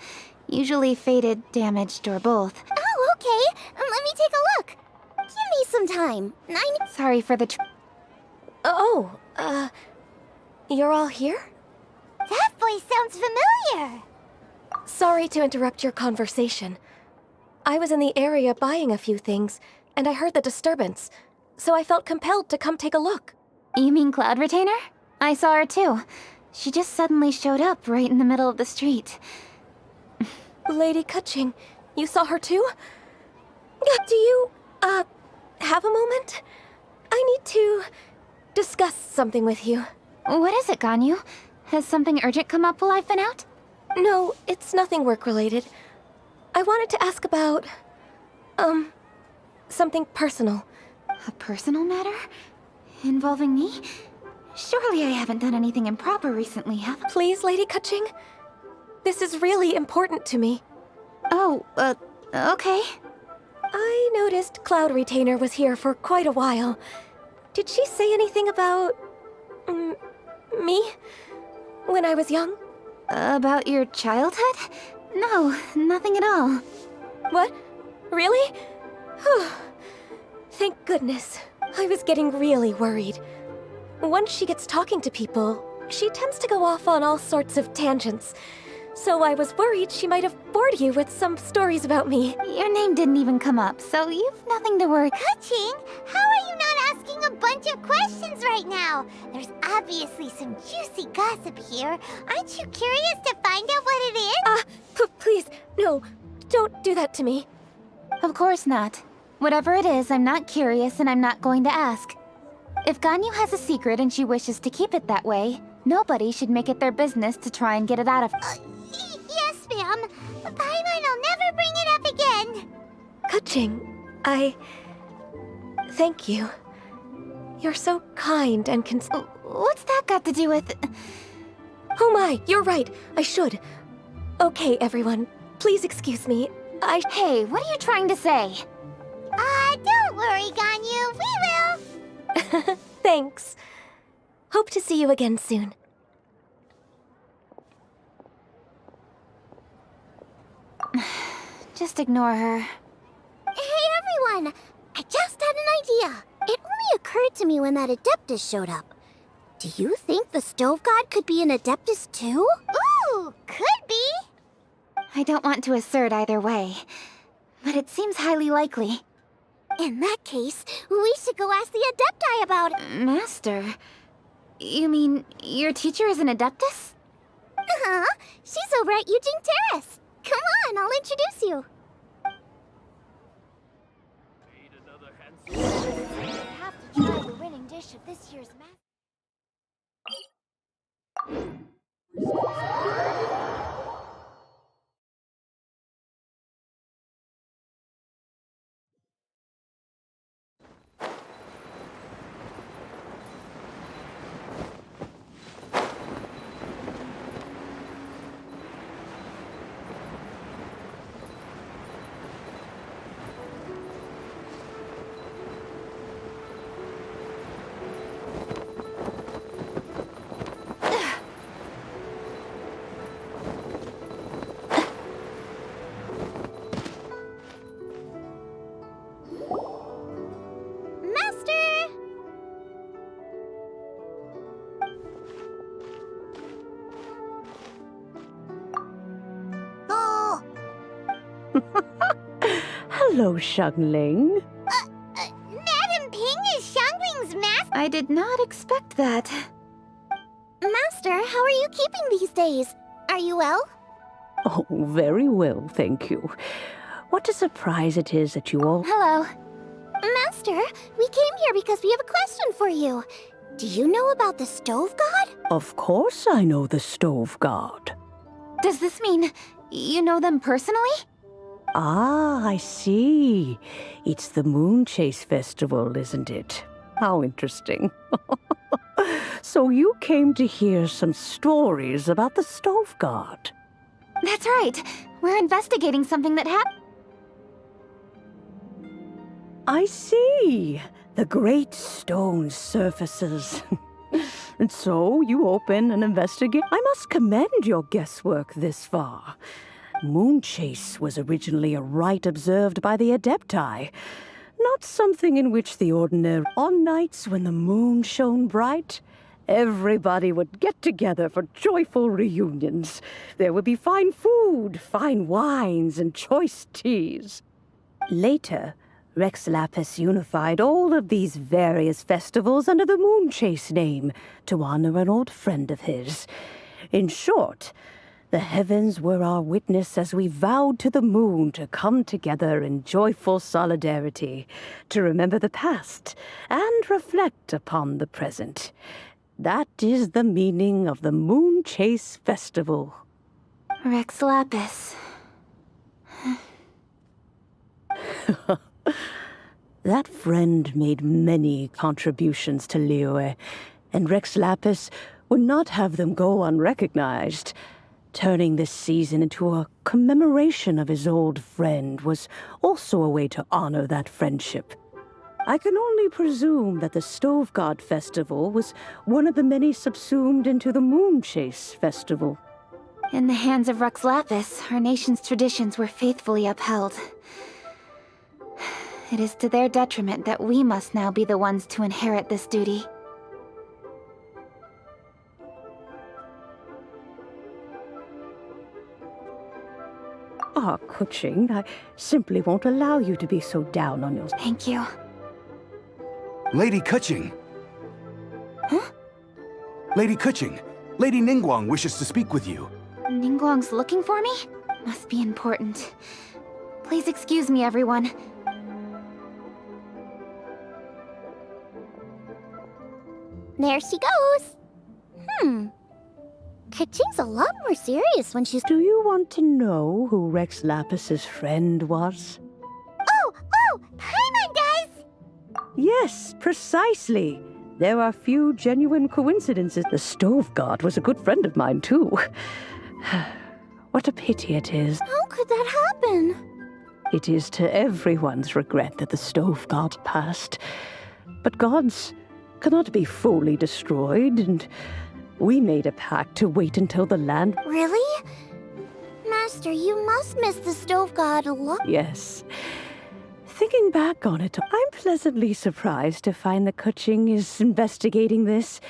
Usually faded, damaged, or both. Oh, okay. Let me take a look. Give me some time. Sorry for the You're all here? That voice sounds familiar. Sorry to interrupt your conversation. I was in the area buying a few things, and I heard the disturbance, so I felt compelled to come take a look. You mean Cloud Retainer? I saw her too. She just suddenly showed up right in the middle of the street. Lady Kaching, you saw her too? Do you, have a moment? I need to discuss something with you. What is it, Ganyu? Has something urgent come up while I've been out? No, it's nothing work-related. I wanted to ask about, something personal. A personal matter? Involving me? Surely I haven't done anything improper recently, have I? Please, Lady Kaching? This is really important to me. Oh, okay. I noticed Cloud Retainer was here for quite a while. Did she say anything about... me? When I was young? About your childhood? No, nothing at all. What? Really? Whew. Thank goodness. I was getting really worried. Once she gets talking to people, she tends to go off on all sorts of tangents. So I was worried she might have bored you with some stories about me. Your name didn't even come up, so you've nothing to worry. Kaching, how are you not asking a bunch of questions right now? There's obviously some juicy gossip here. Aren't you curious to find out what it is? Please, no, don't do that to me. Of course not. Whatever it is, I'm not curious and I'm not going to ask. If Ganyu has a secret and she wishes to keep it that way, nobody should make it their business to try and get it out of... Yes, ma'am. Paimon will never bring it up again. Kuching, thank you. You're so kind and What's that got to do with... Oh my, you're right. I should. Okay, everyone. Please excuse me. Hey, what are you trying to say? Don't worry, Ganyu. We will. Thanks. Hope to see you again soon. Just ignore her. Hey, everyone! I just had an idea. It only occurred to me when that Adeptus showed up. Do you think the Stove God could be an Adeptus too? Ooh, could be. I don't want to assert either way, but it seems highly likely. In that case, we should go ask the Adepti about it. Master? You mean your teacher is an Adeptus? Uh-huh. She's over at Eugene Terrace. Come on, I'll introduce you. You have to try the winning dish of this year's Hello, Xiangling. Madam Ping is Xiangling's master. I did not expect that. Master, how are you keeping these days? Are you well? Oh, very well, thank you. What a surprise it is that you all... Hello. Master, we came here because we have a question for you. Do you know about the Stove God? Of course I know the Stove God. Does this mean you know them personally? Ah, I see. It's the Moonchase Festival, isn't it? How interesting. So you came to hear some stories about the Stove God. That's right. We're investigating something that happened. I see. The great stone surfaces. And so you open and investigate. I must commend your guesswork this far. Moonchase was originally a rite observed by the Adepti, not something in which the ordinary... On nights when the moon shone bright, everybody would get together for joyful reunions. There would be fine food, fine wines, and choice teas. Later, Rex Lapis unified all of these various festivals under the Moonchase name to honor an old friend of his. In short, the heavens were our witness as we vowed to the moon to come together in joyful solidarity, to remember the past and reflect upon the present. That is the meaning of the Moonchase Festival. Rex Lapis. That friend made many contributions to Liyue, and Rex Lapis would not have them go unrecognized. Turning this season into a commemoration of his old friend was also a way to honor that friendship. I can only presume that the Stove God Festival was one of the many subsumed into the Moonchase Festival. In the hands of Rex Lapis, our nation's traditions were faithfully upheld. It is to their detriment that we must now be the ones to inherit this duty. Ah, Kuching, I simply won't allow you to be so down on yourself. Thank you. Lady Kuching! Huh? Lady Kuching! Lady Ningguang wishes to speak with you. Ningguang's looking for me? Must be important. Please excuse me, everyone. There she goes. Kuching's a lot more serious when she's... Do you want to know who Rex Lapis's friend was? Yes, precisely. There are few genuine coincidences. The stove god was a good friend of mine, too. What a pity it is. How could that happen? It is to everyone's regret that the stove god passed. But gods cannot be fully destroyed, and we made a pact to wait until the land... Really? Master, you must miss the stove god a lot. Yes. Thinking back on it, I'm pleasantly surprised to find that Kuching is investigating this.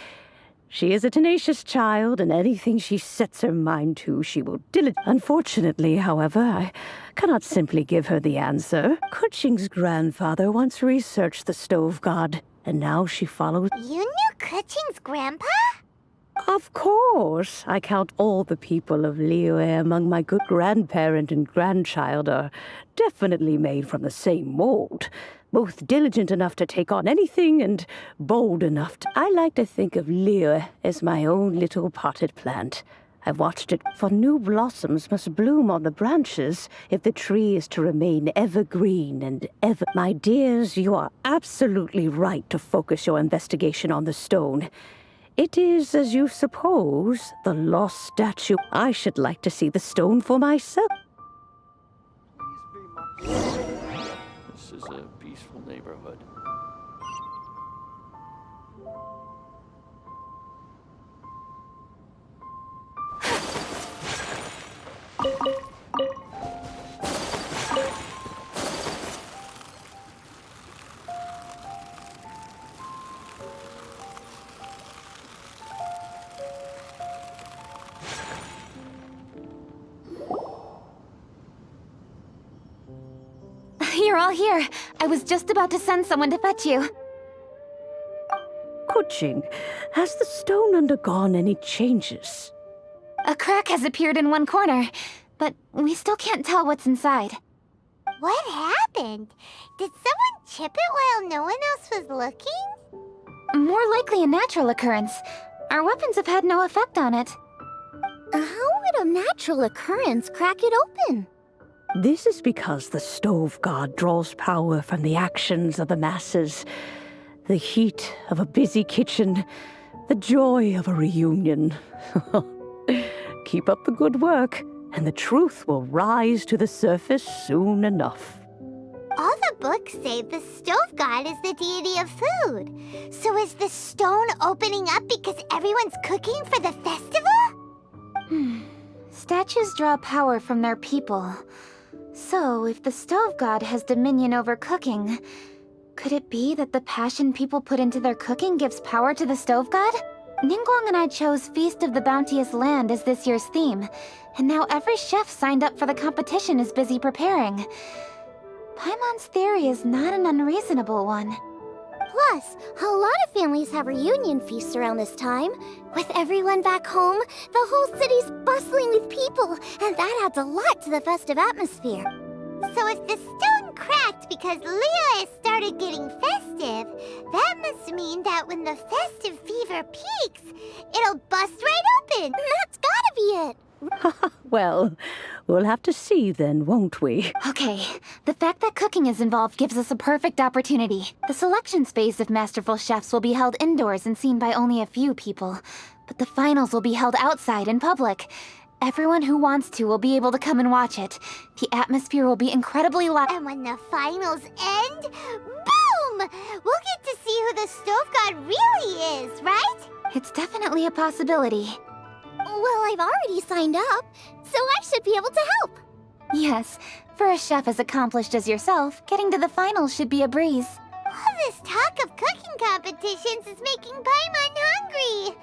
She is a tenacious child, and anything she sets her mind to, she will diligently. Unfortunately, however, I cannot simply give her the answer. Kuching's grandfather once researched the stove god, and now she follows... You knew Kuching's grandpa? Of course. I count all the people of Liyue among my good grandparent and grandchild are definitely made from the same mold. Both diligent enough to take on anything and bold enough to... I like to think of Liyue as my own little potted plant. I've watched it, for new blossoms must bloom on the branches if the tree is to remain evergreen and ever... My dears, you are absolutely right to focus your investigation on the stone. It is, as you suppose, the lost statue. I should like to see the stone for myself. This is a peaceful neighborhood. You're all here. I was just about to send someone to fetch you. Kuching, has the stone undergone any changes? A crack has appeared in one corner, but we still can't tell what's inside. What happened? Did someone chip it while no one else was looking? More likely a natural occurrence. Our weapons have had no effect on it. How would a natural occurrence crack it open? This is because the stove god draws power from the actions of the masses. The heat of a busy kitchen, the joy of a reunion. Keep up the good work, and the truth will rise to the surface soon enough. All the books say the stove god is the deity of food. So is the stone opening up because everyone's cooking for the festival? Statues draw power from their people. So, if the stove god has dominion over cooking, could it be that the passion people put into their cooking gives power to the stove god? Ningguang and I chose Feast of the Bounteous Land as this year's theme, and now every chef signed up for the competition is busy preparing. Paimon's theory is not an unreasonable one. Plus, a lot of families have reunion feasts around this time. With everyone back home, the whole city's bustling with people, and that adds a lot to the festive atmosphere. So if the stone cracked because Liyue started getting festive, that must mean that when the festive fever peaks, it'll bust right open. That's gotta be it. Well, we'll have to see then, won't we? Okay, the fact that cooking is involved gives us a perfect opportunity. The selections phase of Masterful Chefs will be held indoors and seen by only a few people, but the finals will be held outside in public. Everyone who wants to will be able to come and watch it. The atmosphere will be incredibly loud. And when the finals end, boom! We'll get to see who the stove god really is, right? It's definitely a possibility. Well, I've already signed up, so I should be able to help. Yes, for a chef as accomplished as yourself, getting to the finals should be a breeze. All this talk of cooking competitions is making Paimon hungry.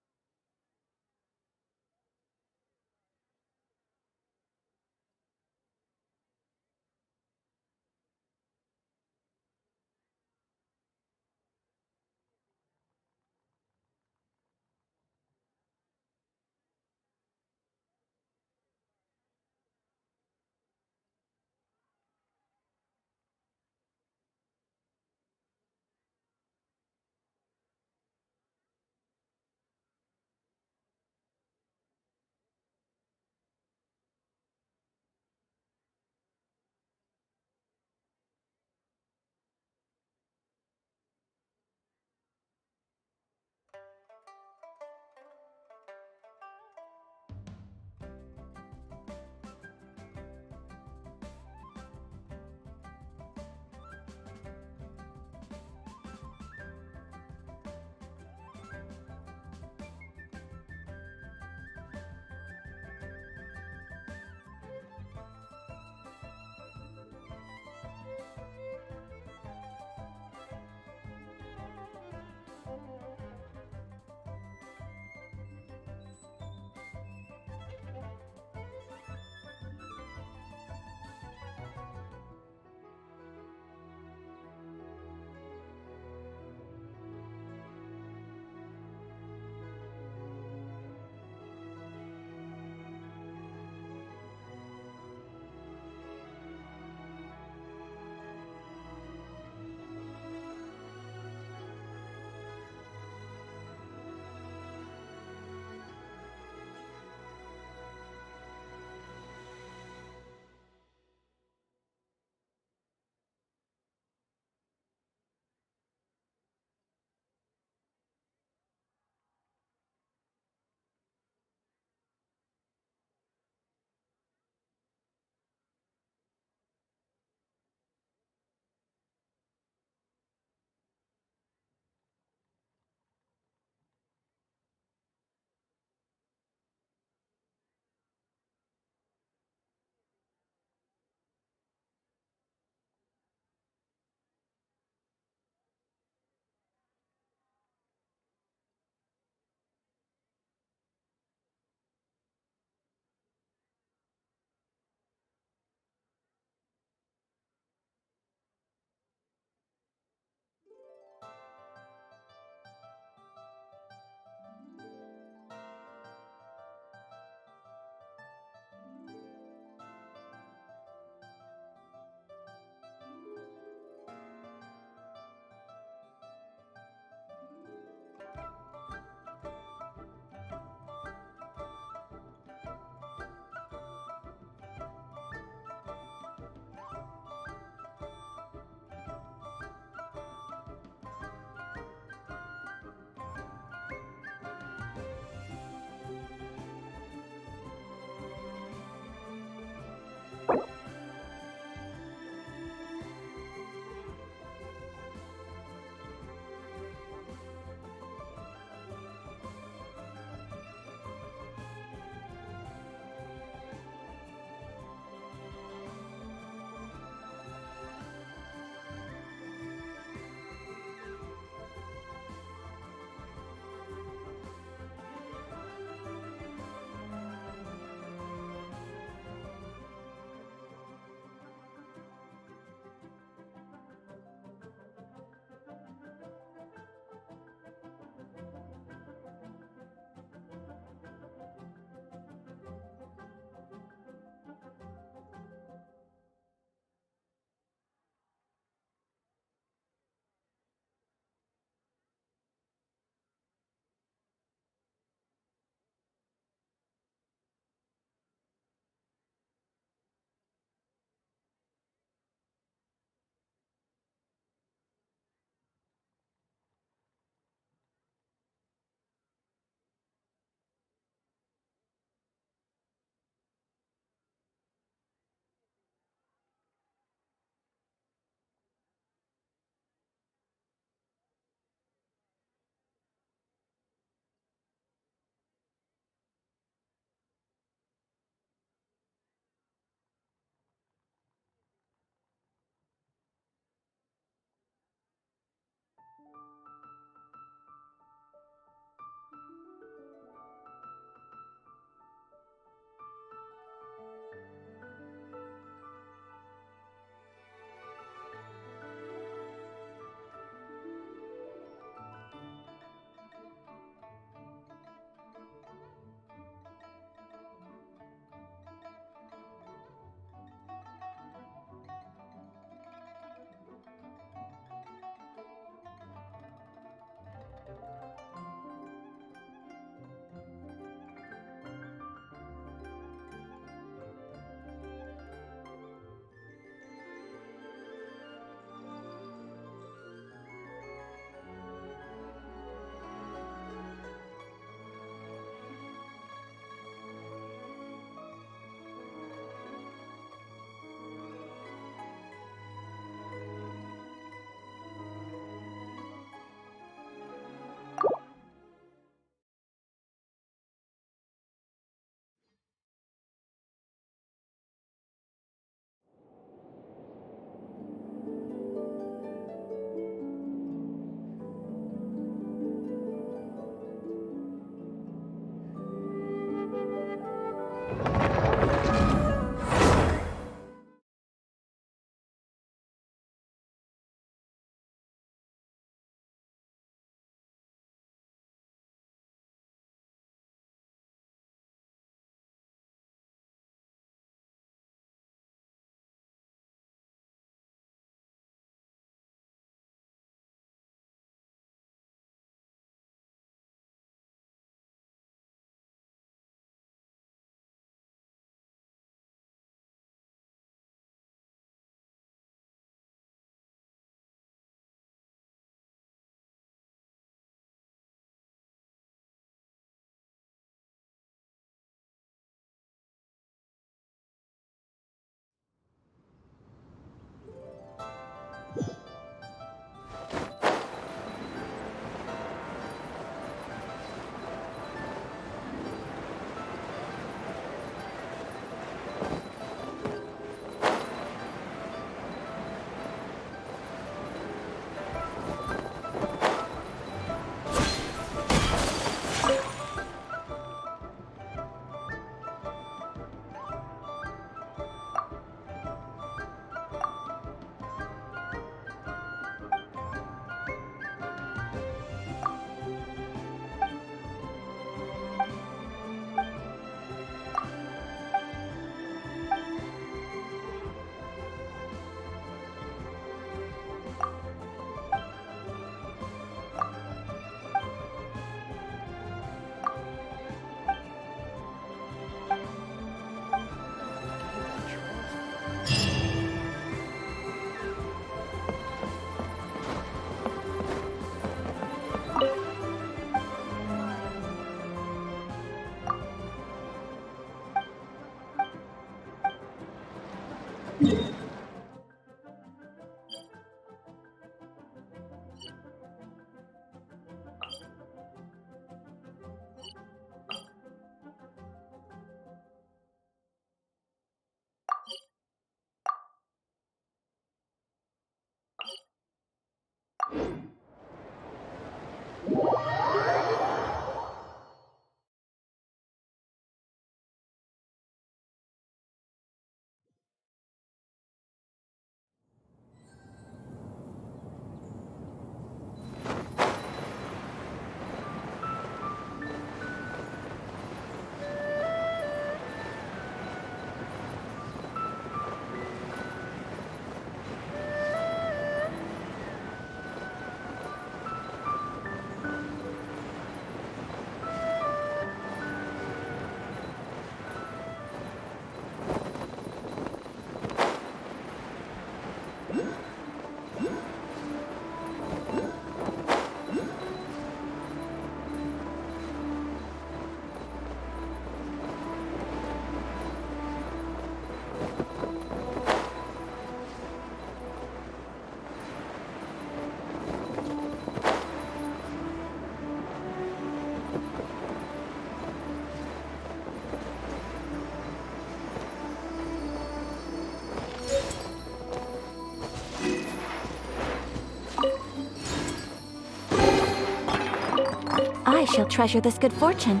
I shall treasure this good fortune.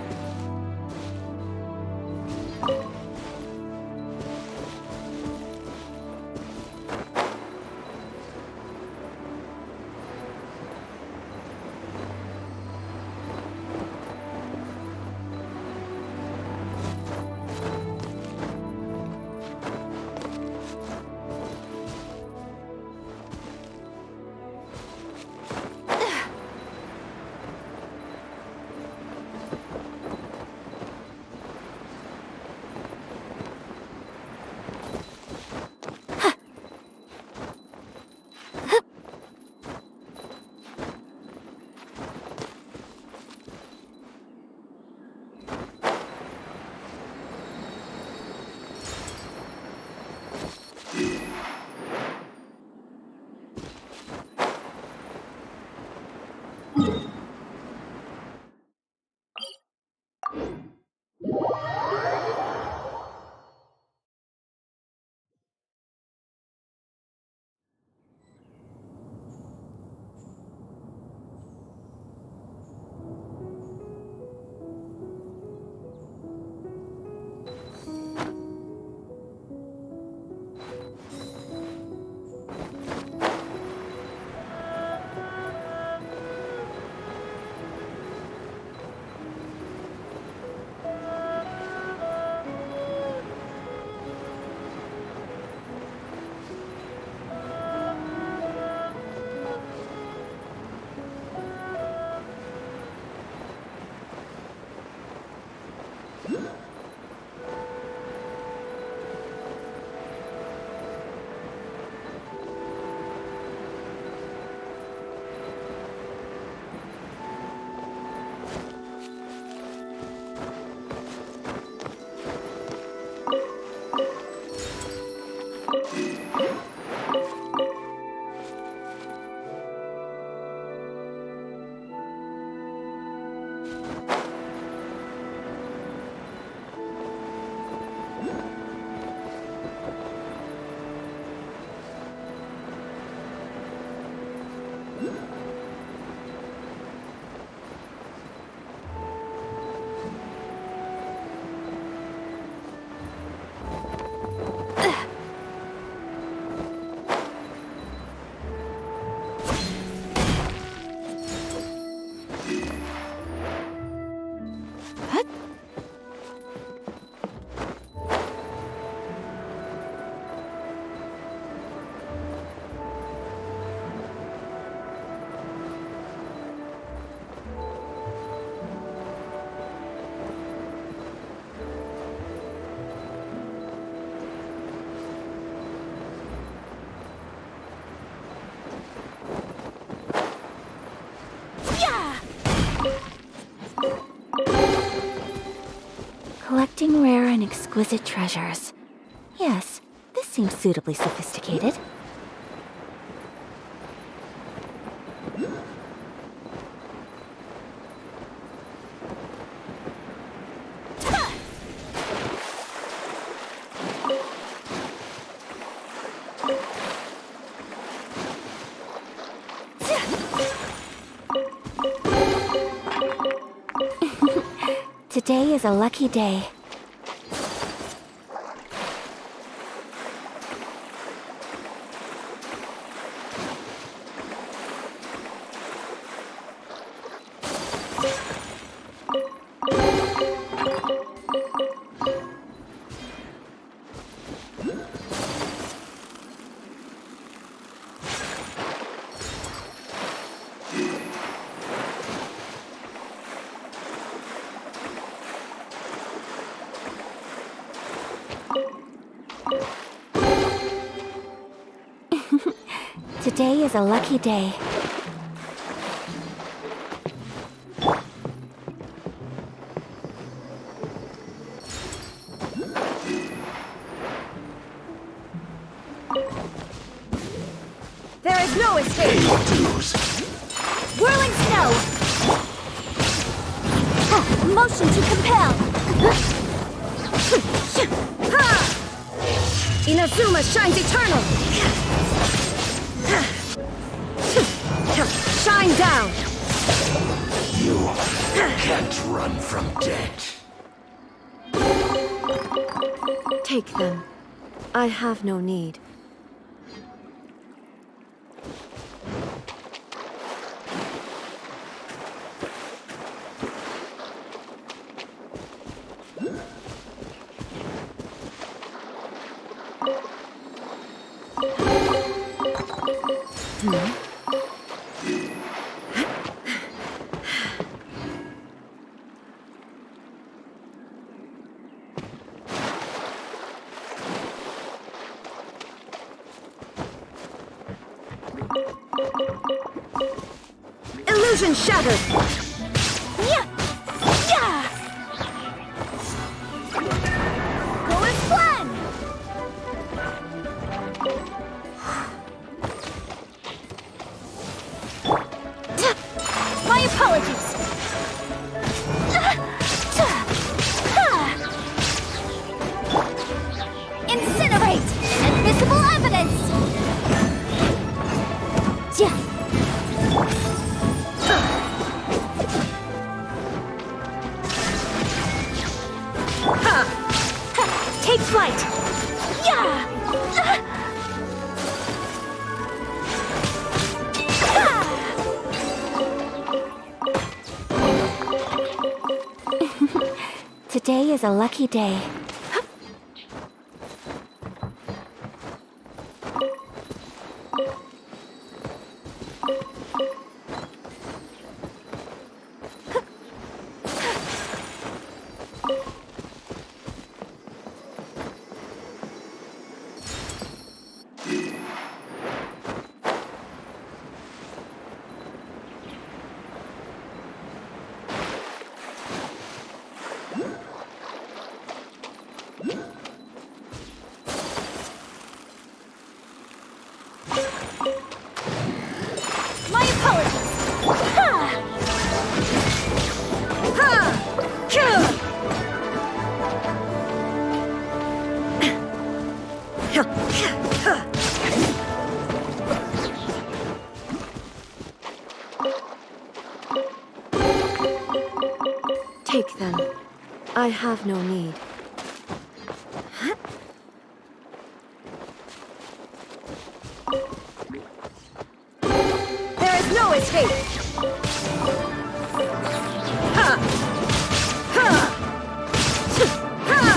rare and exquisite treasures. Yes, this seems suitably sophisticated. Today is a lucky day. Today is a lucky day. There is no escape! Whirling snow! Motion to compel! Inazuma shines eternal! Shine down! You can't run from death. Take them. I have no need. Illusion shattered! Yeah! Yeah! Go and plan! My apologies! Incinerate! Invisible evidence! Take flight! Yeah! Today is a lucky day. My apologies! Ha! Ha! Take them. I have no need. There is no escape! Ha! Ha! Ha! Ha!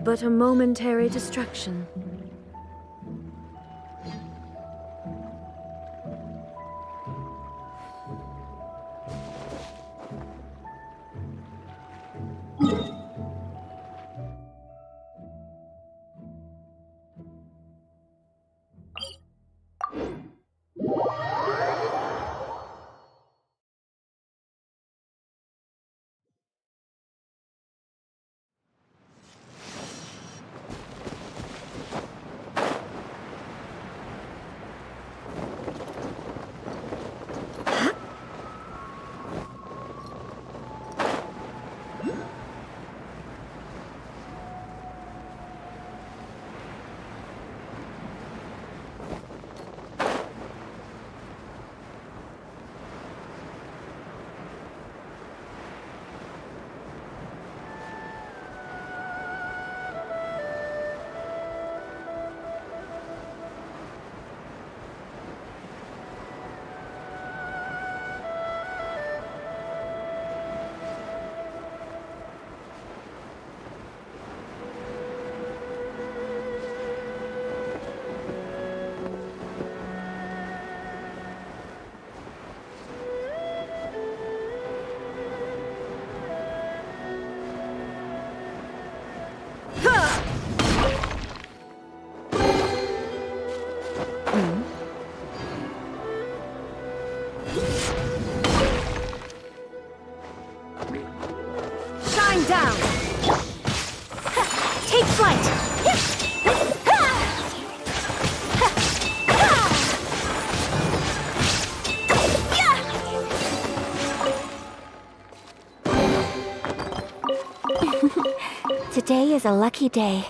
but a momentary distraction. Shine down! Take flight! Today is a lucky day.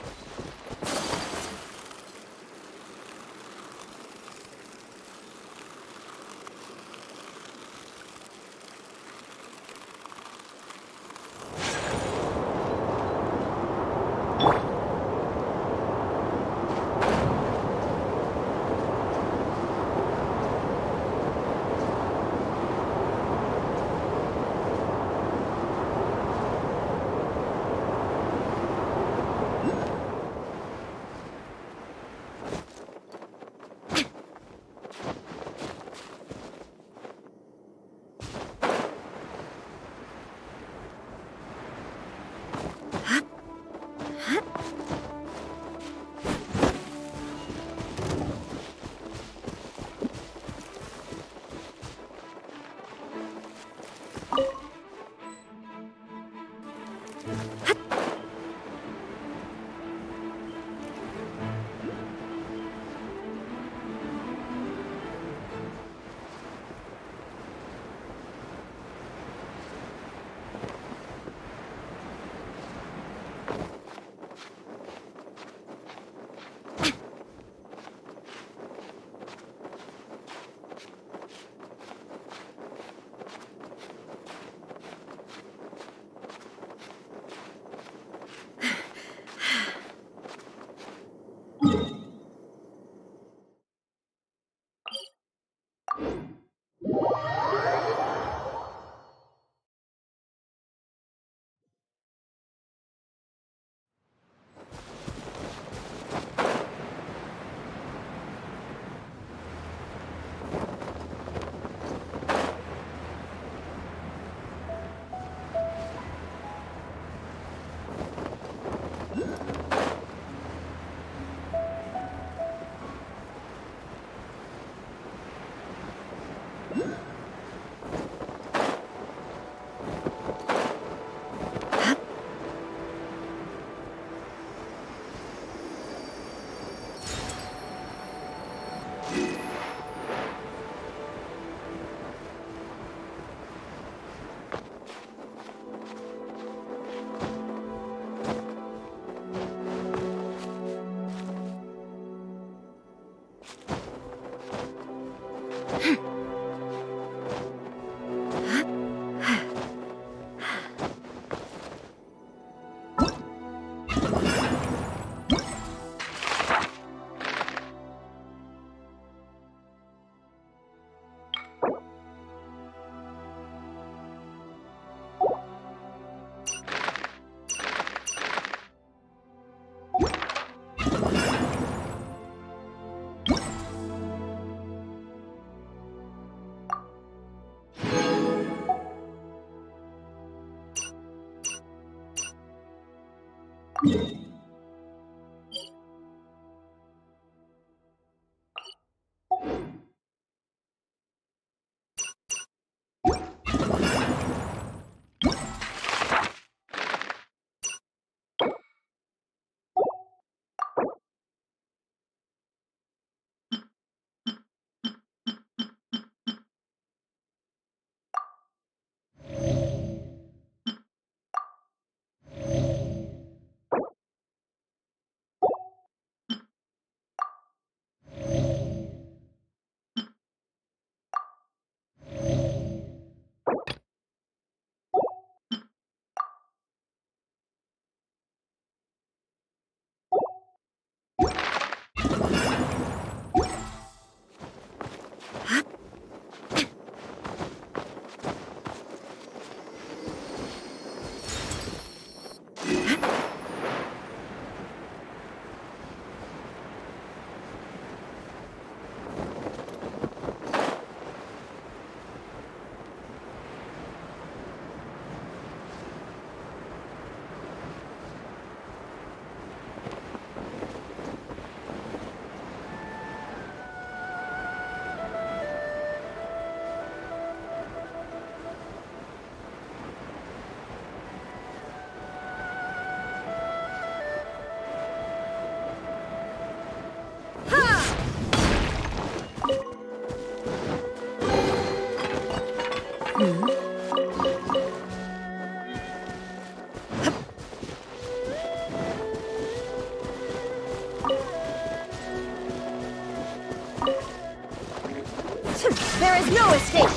There is no escape!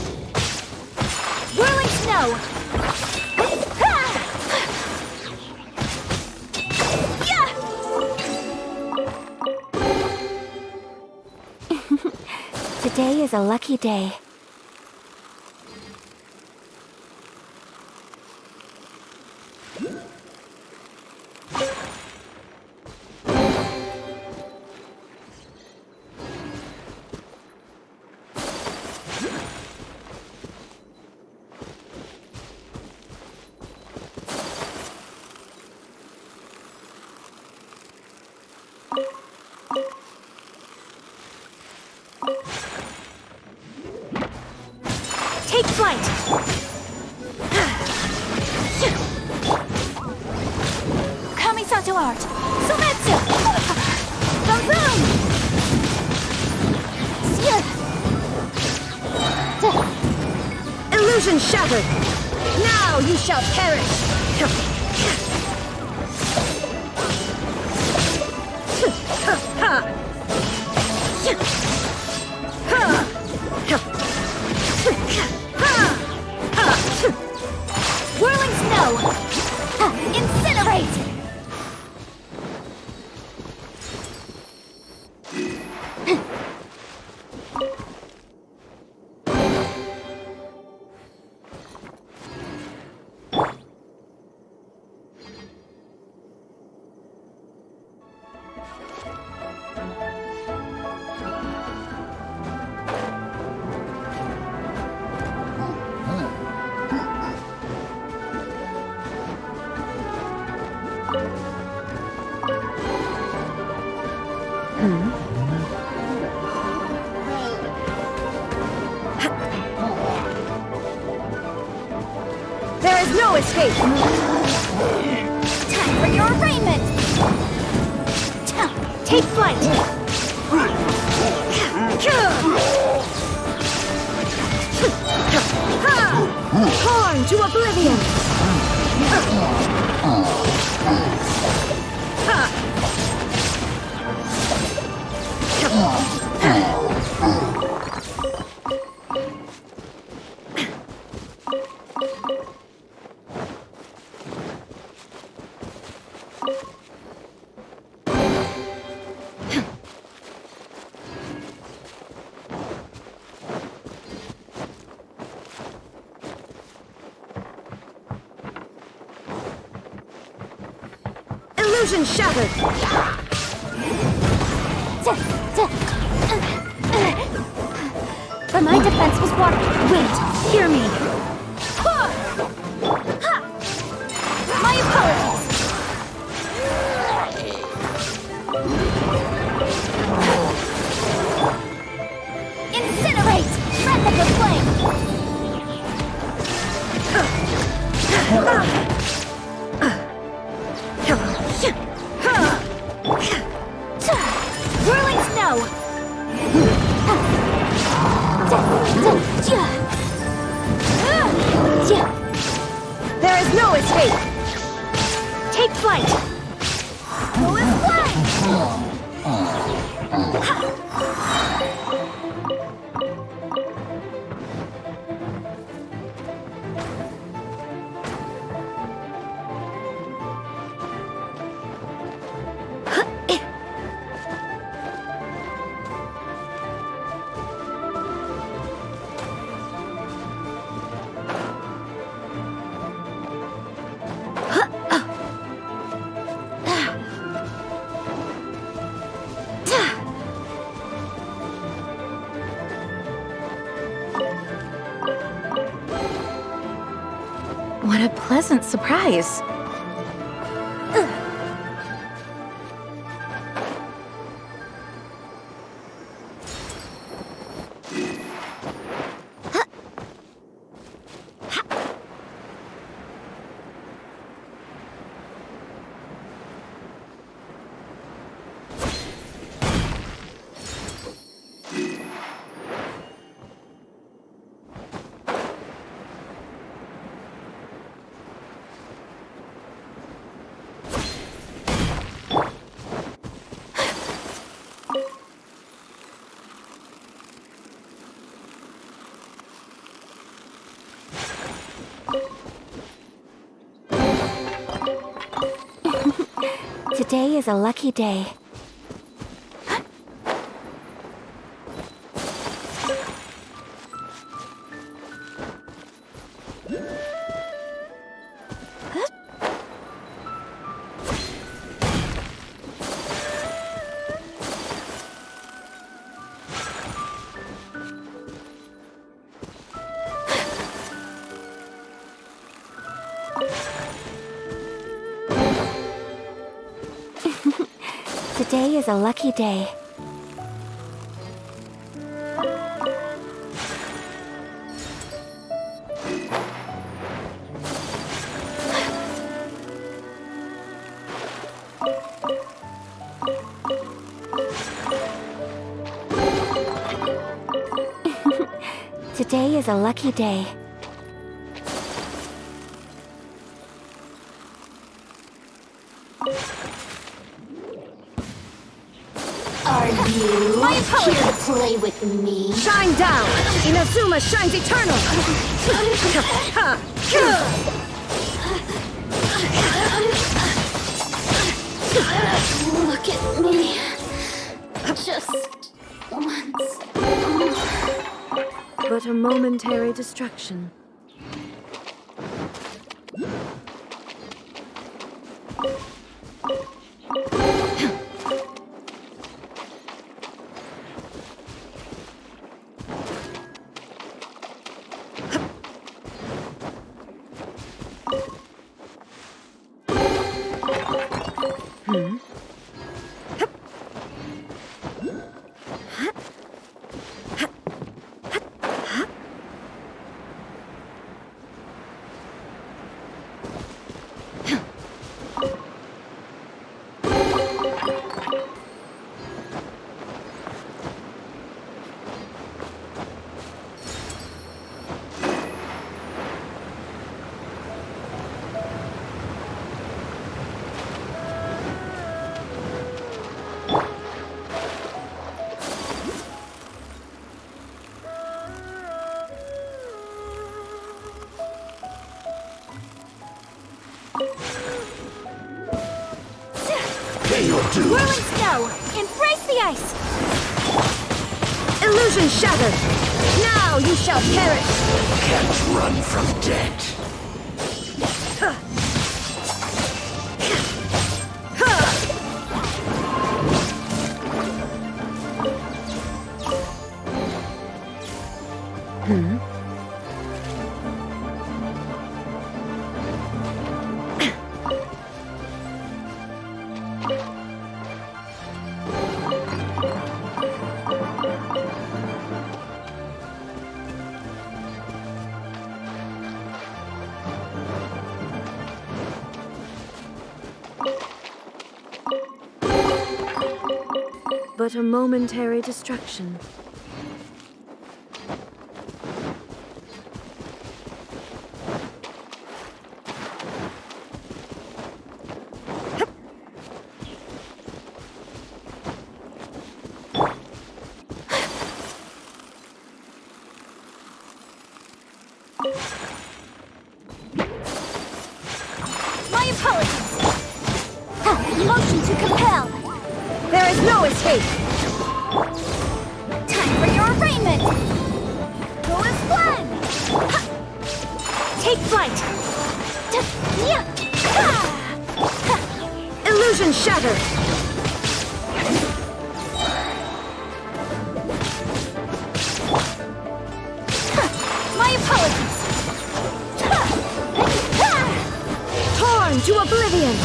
Whirling snow! Today is a lucky day. Take flight! Kamisato art! Sumetsu! Boom! Illusion shattered! Now you shall perish! Whirling snow! Incinerate! There is no escape! Time for your arraignment! Take flight! Torn to oblivion! Illusion shattered! But my defense was water. Wait, hear me. My apologies. There is no escape! Take flight! Go and fly! What a pleasant surprise. Today is a lucky day. Today is a lucky day. Today is a lucky day. Are you here to play with me? Shine down! Inazuma shines eternal! Look at me. Just once. But a momentary distraction. Whirling snow! Embrace the ice! Illusion shattered! Now you shall perish! Can't run from death. But a momentary distraction. apologies! Motion to compel! There is no escape! Time for your arraignment! Go as one! Take flight! Illusion shattered! My apologies! Torn to oblivion!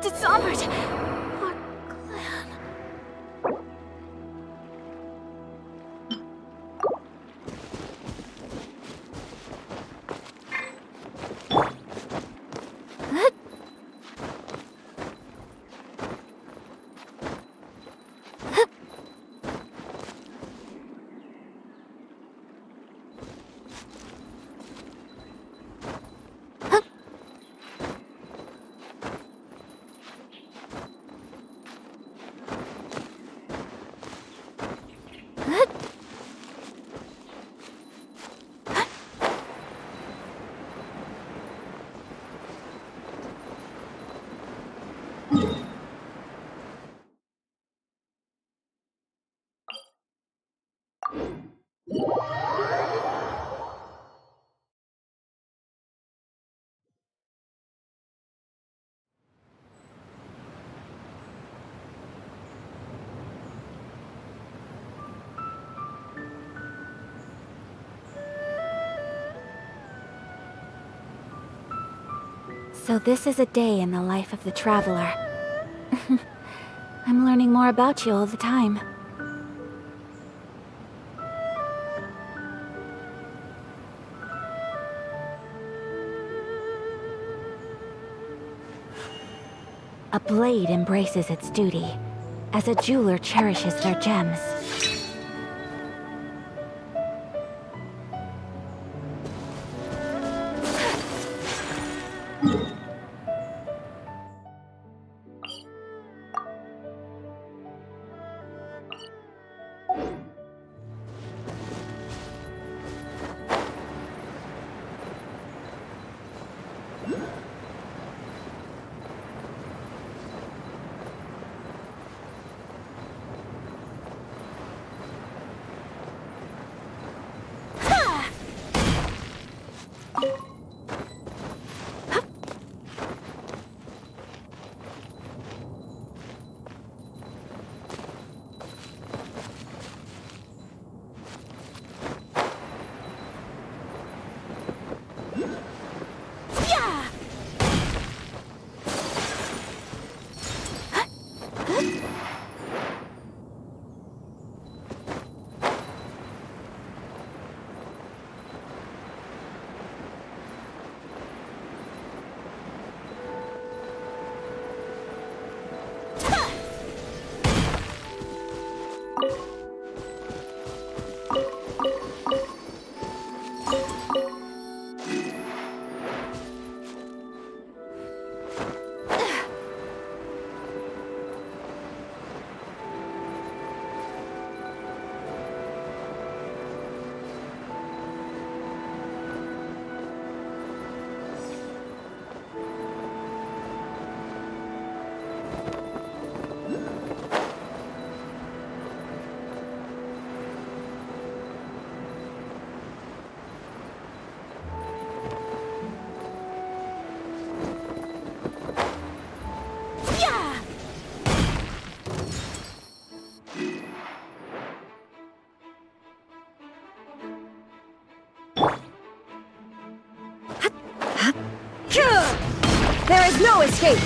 Dishonored our clan. So this is a day in the life of the Traveler. I'm learning more about you all the time. A blade embraces its duty, as a jeweler cherishes their gems. There is no escape!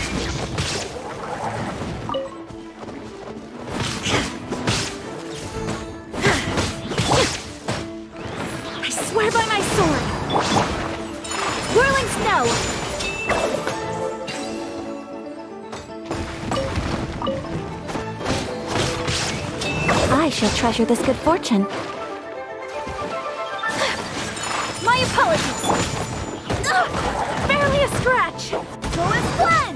I swear by my sword! Whirling snow! I shall treasure this good fortune. My apologies! Ugh, barely a scratch! Go and plan!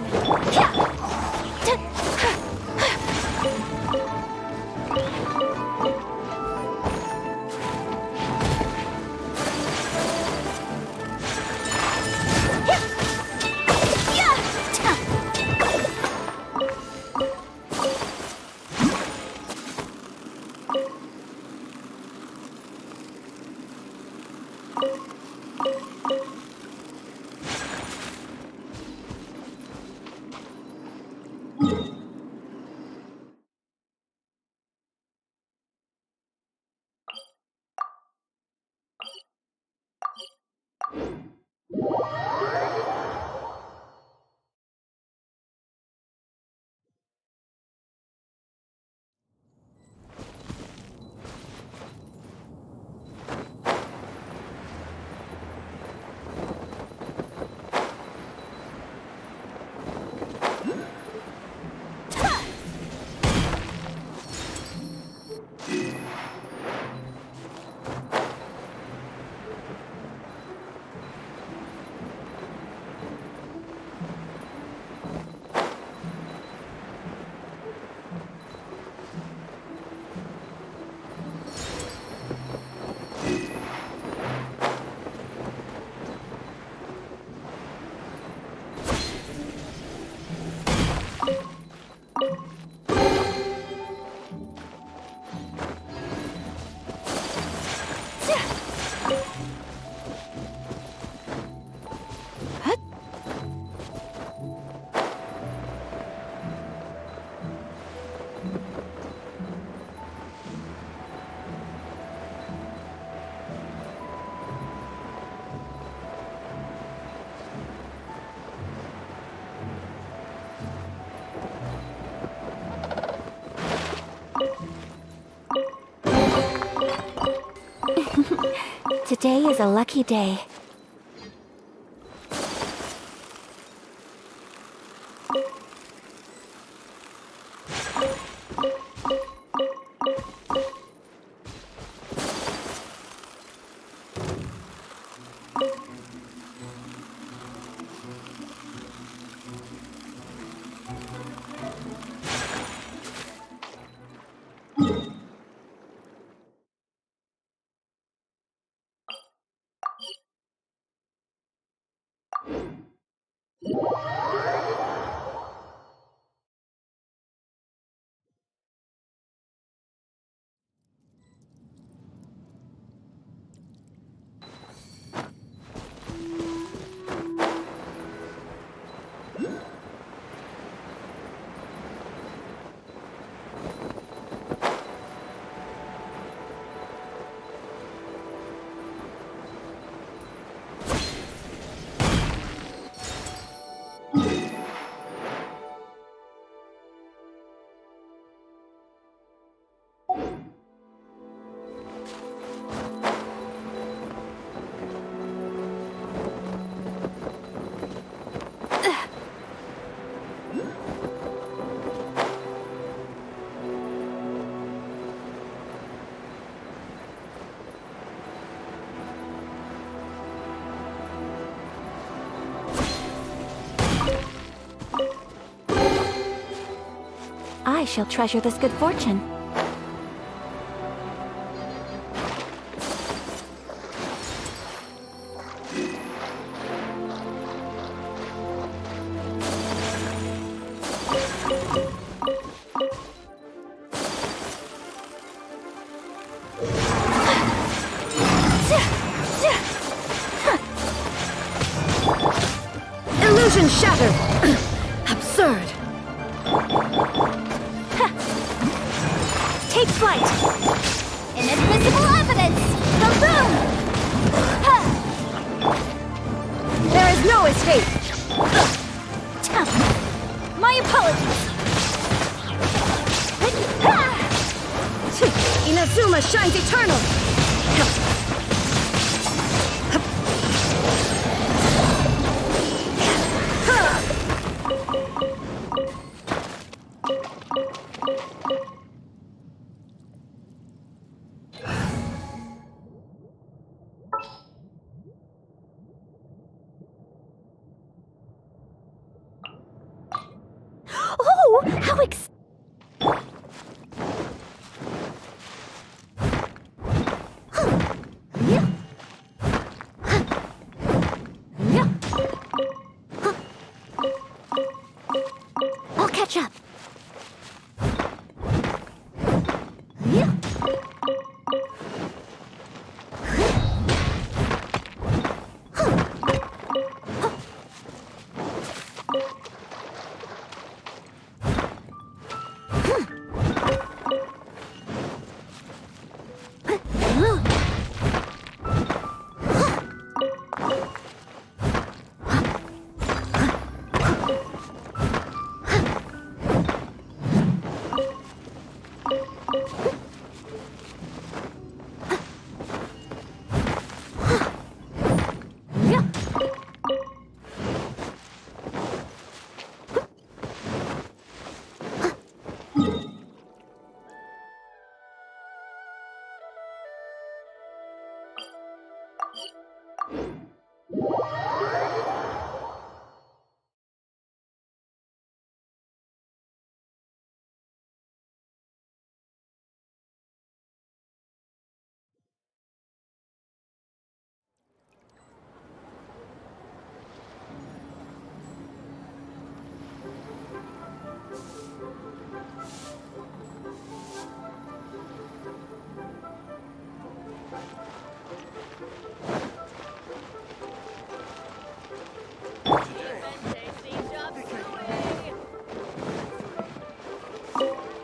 Today is a lucky day. I shall treasure this good fortune. Illusion shattered! Absurd! Take flight! Inadmissible evidence! The room! There is no escape! my apologies! Inazuma shines eternal! Oh, how I'll catch up.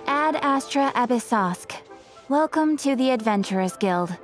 Ad Astra Abyssosk. Welcome to the Adventurers Guild.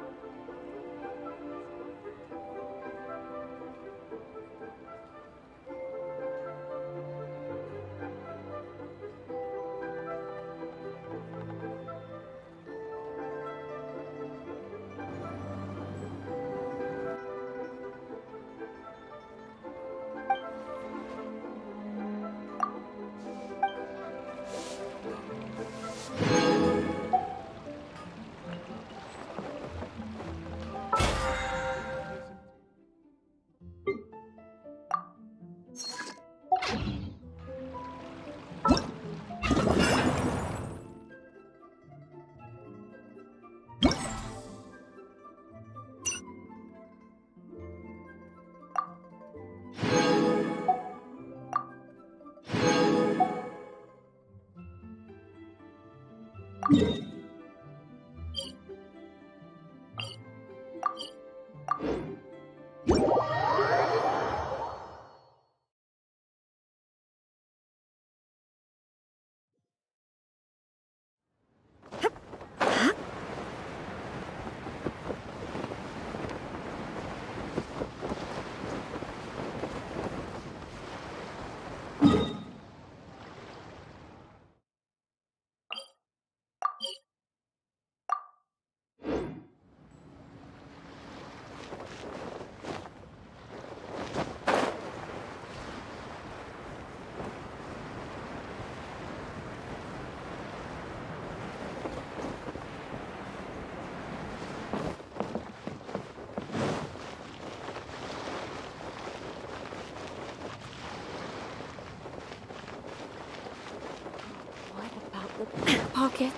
Pockets.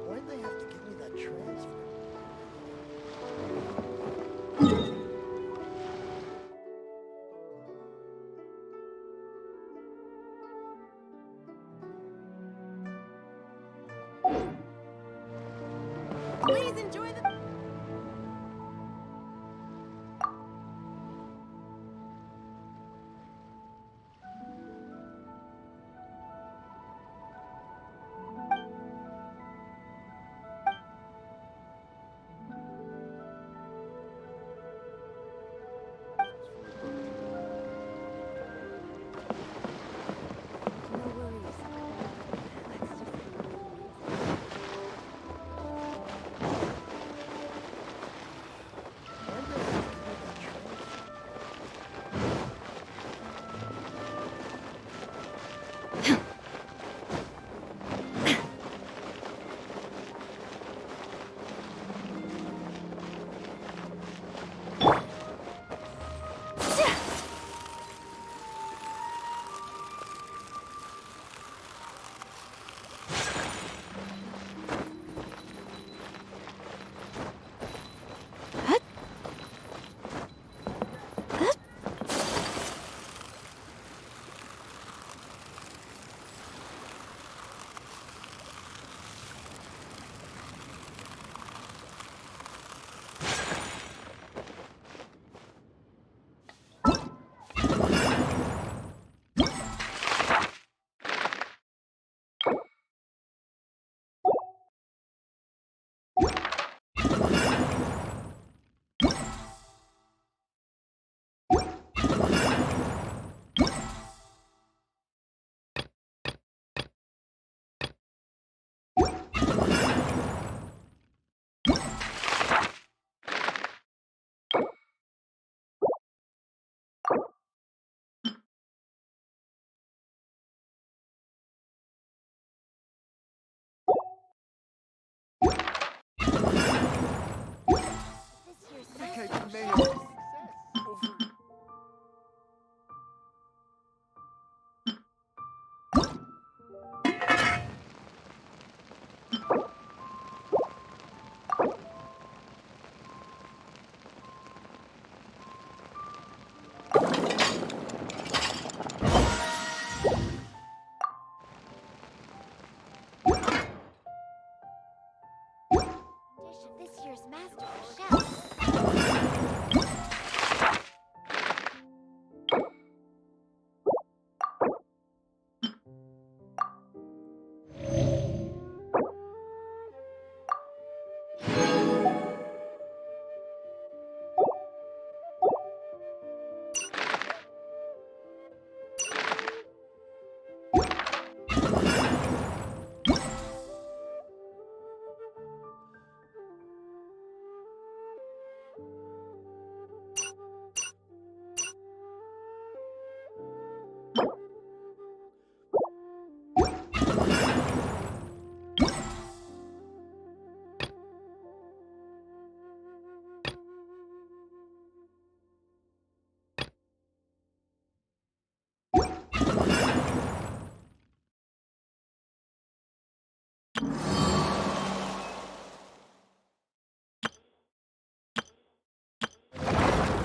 Why'd they have to give me that transfer? Please enjoy the...